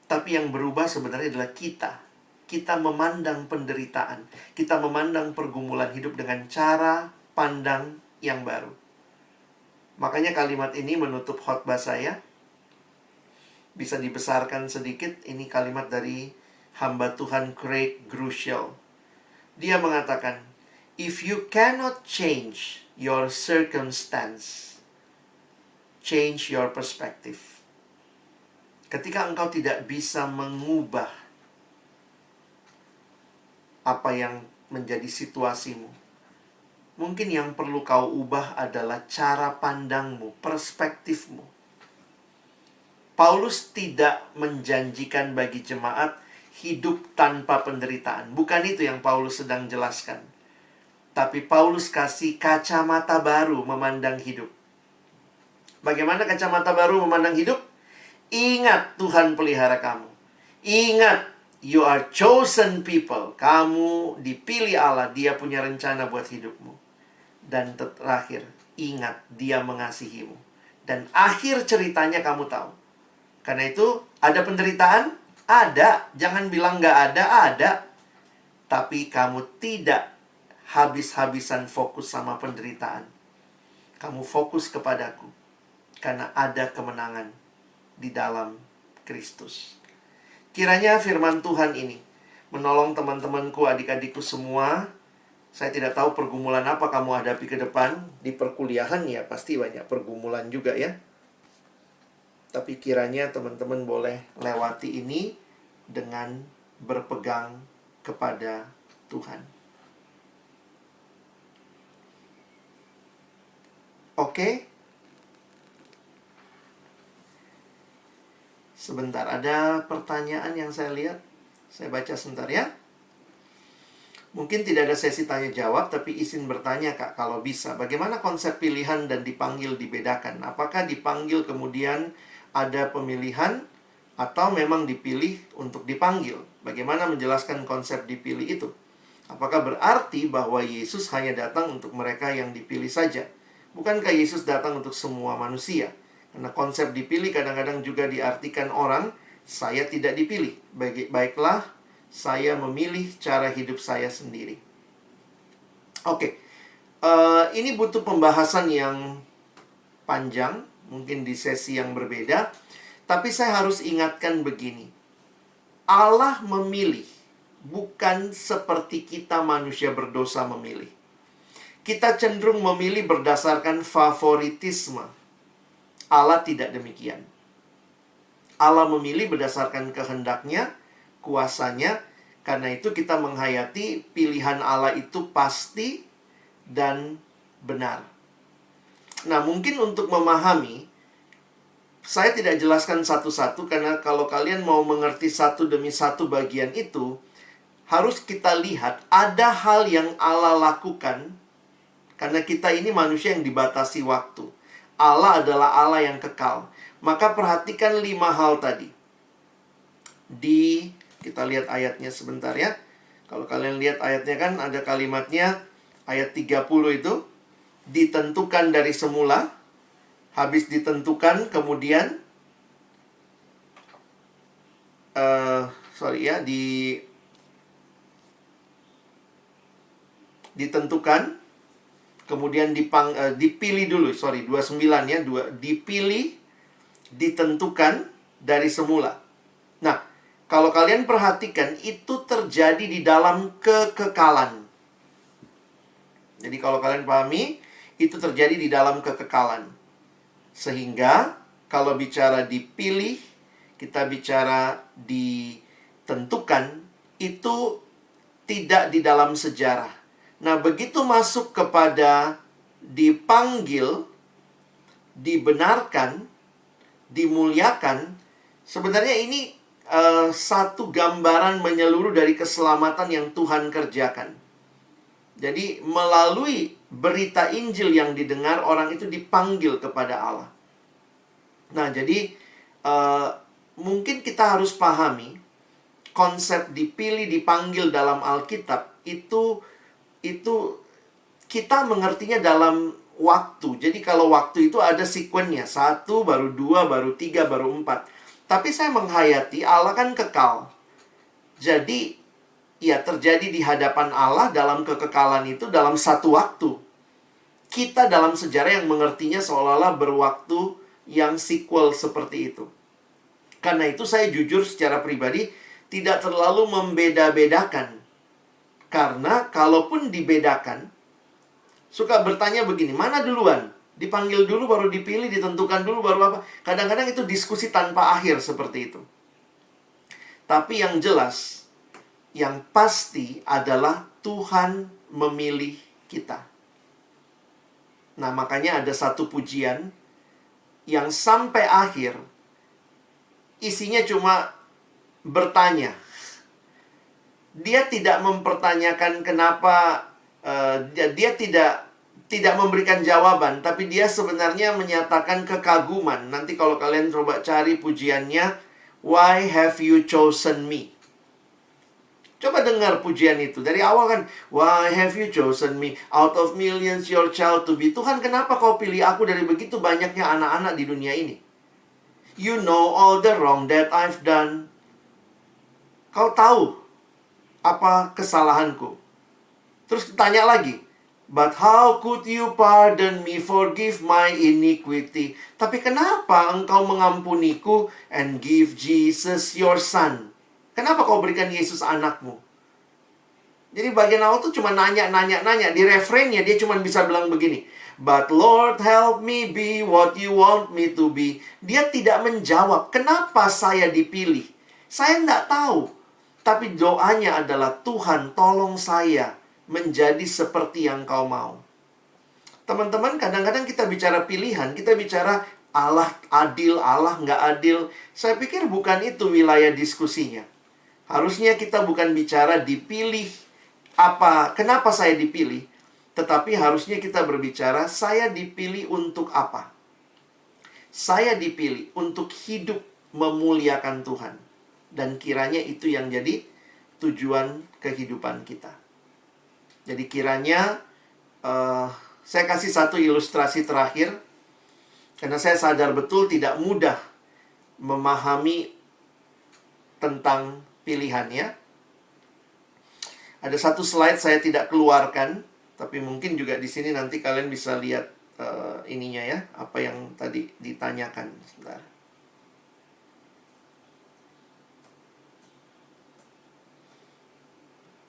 Tapi yang berubah sebenarnya adalah kita. Kita memandang penderitaan. Kita memandang pergumulan hidup dengan cara pandang yang baru. Makanya kalimat ini menutup khotbah saya. Bisa dibesarkan sedikit. Ini kalimat dari hamba Tuhan Craig Groeschel. Dia mengatakan, if you cannot change your circumstance, change your perspective. Ketika engkau tidak bisa mengubah apa yang menjadi situasimu, mungkin yang perlu kau ubah adalah cara pandangmu, perspektifmu. Paulus tidak menjanjikan bagi jemaat hidup tanpa penderitaan. Bukan itu yang Paulus sedang jelaskan. Tapi Paulus kasih kacamata baru memandang hidup. Bagaimana kacamata baru memandang hidup? Ingat Tuhan pelihara kamu. Ingat, you are chosen people. Kamu dipilih Allah. Dia punya rencana buat hidupmu. Dan terakhir, ingat Dia mengasihimu. Dan akhir ceritanya kamu tahu. Karena itu, ada penderitaan? Ada. Jangan bilang nggak ada, ada. Tapi kamu tidak habis-habisan fokus sama penderitaan. Kamu fokus kepadaku. Karena ada kemenangan di dalam Kristus. Kiranya firman Tuhan ini menolong teman-temanku, adik-adikku semua. Saya tidak tahu pergumulan apa kamu hadapi ke depan. Di perkuliahan ya pasti banyak pergumulan juga ya. Tapi kiranya teman-teman boleh lewati ini dengan berpegang kepada Tuhan. Oke? Sebentar, ada pertanyaan yang saya lihat. Saya baca sebentar ya. Mungkin tidak ada sesi tanya jawab, tapi izin bertanya Kak, kalau bisa. Bagaimana konsep pilihan dan dipanggil dibedakan? Apakah dipanggil kemudian ada pemilihan, atau memang dipilih untuk dipanggil? Bagaimana menjelaskan konsep dipilih itu? Apakah berarti bahwa Yesus hanya datang untuk mereka yang dipilih saja? Bukankah Yesus datang untuk semua manusia? Karena konsep dipilih kadang-kadang juga diartikan orang, saya tidak dipilih. Baiklah, saya memilih cara hidup saya sendiri. Oke, ini butuh pembahasan yang panjang, mungkin di sesi yang berbeda. Tapi saya harus ingatkan begini. Allah memilih, bukan seperti kita manusia berdosa memilih. Kita cenderung memilih berdasarkan favoritisme. Allah tidak demikian. Allah memilih berdasarkan kehendaknya, kuasanya. Karena itu kita menghayati pilihan Allah itu pasti dan benar. Nah, mungkin untuk memahami, saya tidak jelaskan satu-satu, karena kalau kalian mau mengerti satu demi satu bagian itu, harus kita lihat ada hal yang Allah lakukan, karena kita ini manusia yang dibatasi waktu. Allah adalah Allah yang kekal. Maka perhatikan 5 hal tadi. Kita lihat ayatnya sebentar ya. Kalau kalian lihat ayatnya kan ada kalimatnya, ayat 30 itu, ditentukan dari semula. Habis ditentukan, kemudian ditentukan, kemudian dipilih dulu, 29 ya, dipilih, ditentukan dari semula. Nah, kalau kalian perhatikan, itu terjadi di dalam kekekalan. Jadi kalau kalian pahami, itu terjadi di dalam kekekalan. Sehingga, kalau bicara dipilih, kita bicara ditentukan, itu tidak di dalam sejarah. Nah, begitu masuk kepada dipanggil, dibenarkan, dimuliakan, sebenarnya ini satu gambaran menyeluruh dari keselamatan yang Tuhan kerjakan. Jadi, melalui berita Injil yang didengar, orang itu dipanggil kepada Allah. Nah, jadi mungkin kita harus pahami konsep dipilih, dipanggil dalam Alkitab itu kita mengertinya dalam waktu. Jadi kalau waktu itu ada sekuennya, 1, baru 2, baru 3, baru 4. Tapi saya menghayati Allah kan kekal. Jadi ya terjadi di hadapan Allah dalam kekekalan itu dalam satu waktu. Kita dalam sejarah yang mengertinya seolah-olah berwaktu yang sequel seperti itu. Karena itu saya jujur secara pribadi tidak terlalu membeda-bedakan. Karena kalaupun dibedakan, suka bertanya begini, mana duluan? Dipanggil dulu baru dipilih, ditentukan dulu baru apa? Kadang-kadang itu diskusi tanpa akhir seperti itu. Tapi yang jelas, yang pasti adalah Tuhan memilih kita. Nah, makanya ada satu pujian yang sampai akhir isinya cuma bertanya. Dia tidak mempertanyakan kenapa, dia tidak memberikan jawaban, tapi dia sebenarnya menyatakan kekaguman. Nanti kalau kalian coba cari pujiannya, why have you chosen me? Coba dengar pujian itu. Dari awal kan, why have you chosen me? Out of millions your child to be. Tuhan, kenapa kau pilih aku dari begitu banyaknya anak-anak di dunia ini? You know all the wrong that I've done. Kau tahu apa kesalahanku. Terus tanya lagi, but how could you pardon me, forgive my iniquity? Tapi kenapa engkau mengampuniku and give Jesus your son? Kenapa kau berikan Yesus anakmu? Jadi bagian awal tuh cuma nanya. Di refrainnya dia cuma bisa bilang begini, but Lord help me be what you want me to be. Dia tidak menjawab kenapa saya dipilih. Saya nggak tahu. Tapi doanya adalah, Tuhan tolong saya menjadi seperti yang Kau mau. Teman-teman, kadang-kadang kita bicara pilihan, kita bicara Allah adil, Allah nggak adil. Saya pikir bukan itu wilayah diskusinya. Harusnya kita bukan bicara dipilih apa, kenapa saya dipilih. Tetapi harusnya kita berbicara, saya dipilih untuk apa? Saya dipilih untuk hidup memuliakan Tuhan. Dan kiranya itu yang jadi tujuan kehidupan kita. Jadi kiranya saya kasih satu ilustrasi terakhir. Karena saya sadar betul tidak mudah memahami tentang pilihannya. Ada satu slide saya tidak keluarkan, tapi mungkin juga di sini nanti kalian bisa lihat ininya ya, apa yang tadi ditanyakan. Sebentar.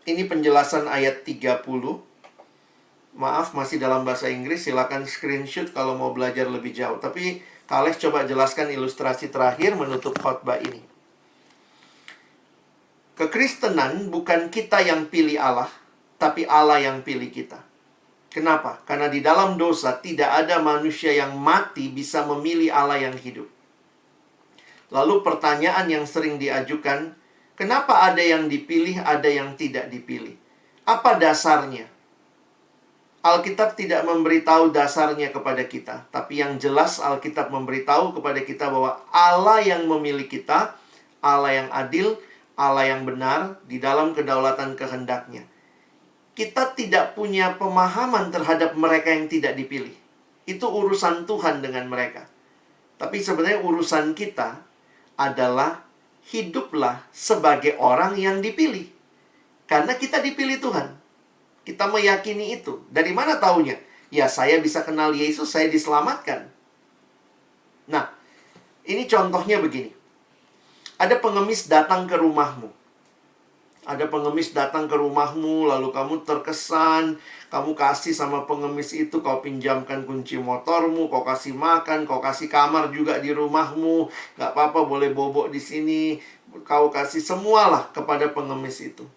Ini penjelasan ayat 30. Maaf, masih dalam bahasa Inggris. Silakan screenshot kalau mau belajar lebih jauh. Tapi Kak Alex coba jelaskan ilustrasi terakhir menutup khotbah ini. Kekristenan bukan kita yang pilih Allah, tapi Allah yang pilih kita. Kenapa? Karena di dalam dosa tidak ada manusia yang mati bisa memilih Allah yang hidup. Lalu pertanyaan yang sering diajukan, kenapa ada yang dipilih, ada yang tidak dipilih? Apa dasarnya? Alkitab tidak memberitahu dasarnya kepada kita. Tapi yang jelas Alkitab memberitahu kepada kita bahwa Allah yang memilih kita, Allah yang adil, Allah yang benar di dalam kedaulatan kehendaknya. Kita tidak punya pemahaman terhadap mereka yang tidak dipilih. Itu urusan Tuhan dengan mereka. Tapi sebenarnya urusan kita adalah hiduplah sebagai orang yang dipilih. Karena kita dipilih Tuhan. Kita meyakini itu. Dari mana taunya? Ya, saya bisa kenal Yesus, saya diselamatkan. Nah, ini contohnya begini. Ada pengemis datang ke rumahmu. Ada pengemis datang ke rumahmu, lalu kamu terkesan, kamu kasih sama pengemis itu, kau pinjamkan kunci motormu, kau kasih makan, kau kasih kamar juga di rumahmu, gak apa-apa, boleh bobok di sini, kau kasih semualah kepada pengemis itu.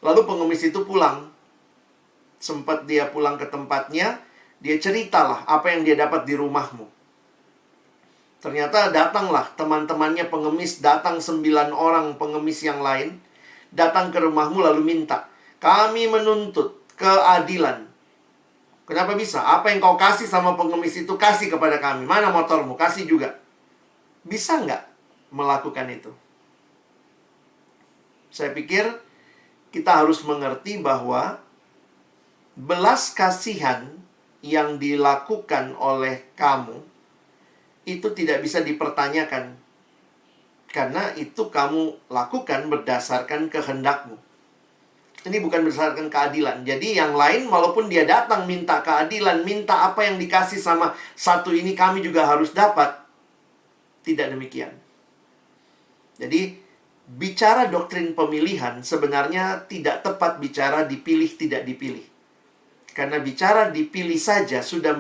Lalu pengemis itu pulang. Sempat dia pulang ke tempatnya, dia ceritalah apa yang dia dapat di rumahmu. Ternyata datanglah teman-temannya pengemis, datang 9 orang pengemis yang lain, datang ke rumahmu lalu minta, kami menuntut keadilan. Kenapa bisa? Apa yang kau kasih sama pengemis itu, kasih kepada kami. Mana motormu? Kasih juga. Bisa nggak melakukan itu? Saya pikir kita harus mengerti bahwa belas kasihan yang dilakukan oleh kamu itu tidak bisa dipertanyakan. Karena itu kamu lakukan berdasarkan kehendakmu. Ini bukan berdasarkan keadilan. Jadi yang lain walaupun dia datang minta keadilan, minta apa yang dikasih sama satu ini kami juga harus dapat. Tidak demikian. Jadi bicara doktrin pemilihan sebenarnya tidak tepat bicara dipilih tidak dipilih. Karena bicara dipilih saja sudah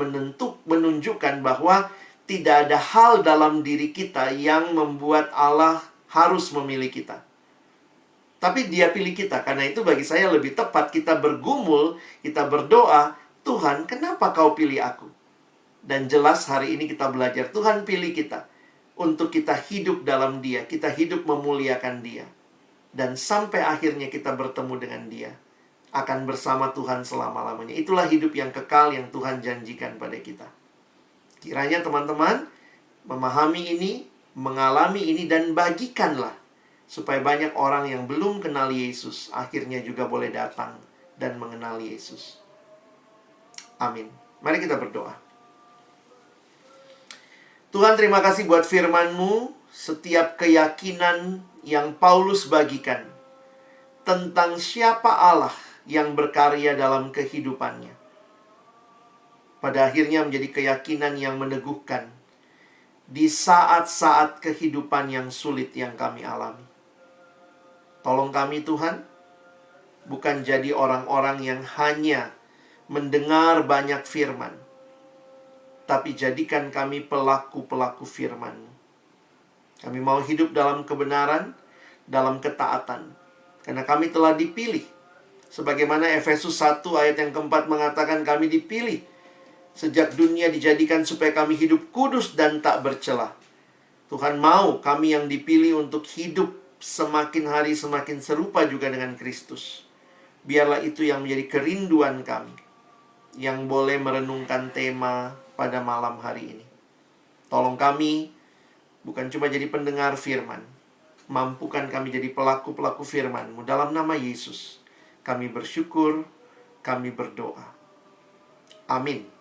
menunjukkan bahwa tidak ada hal dalam diri kita yang membuat Allah harus memilih kita. Tapi dia pilih kita. Karena itu bagi saya lebih tepat kita bergumul, kita berdoa, Tuhan kenapa kau pilih aku? Dan jelas hari ini kita belajar, Tuhan pilih kita untuk kita hidup dalam dia, kita hidup memuliakan dia. Dan sampai akhirnya kita bertemu dengan dia, akan bersama Tuhan selama-lamanya. Itulah hidup yang kekal yang Tuhan janjikan pada kita. Kiranya teman-teman memahami ini, mengalami ini, dan bagikanlah supaya banyak orang yang belum kenal Yesus akhirnya juga boleh datang dan mengenal Yesus. Amin. Mari kita berdoa. Tuhan, terima kasih buat firman-Mu, setiap keyakinan yang Paulus bagikan tentang siapa Allah yang berkarya dalam kehidupannya. Pada akhirnya menjadi keyakinan yang meneguhkan di saat-saat kehidupan yang sulit yang kami alami. Tolong kami Tuhan, bukan jadi orang-orang yang hanya mendengar banyak firman, tapi jadikan kami pelaku-pelaku firman-Mu. Kami mau hidup dalam kebenaran, dalam ketaatan. Karena kami telah dipilih. Sebagaimana Efesus 1 ayat yang keempat mengatakan kami dipilih sejak dunia dijadikan supaya kami hidup kudus dan tak bercela. Tuhan mau kami yang dipilih untuk hidup semakin hari semakin serupa juga dengan Kristus. Biarlah itu yang menjadi kerinduan kami, yang boleh merenungkan tema pada malam hari ini. Tolong kami bukan cuma jadi pendengar firman, mampukan kami jadi pelaku-pelaku firman-Mu. Dalam nama Yesus kami bersyukur, kami berdoa. Amin.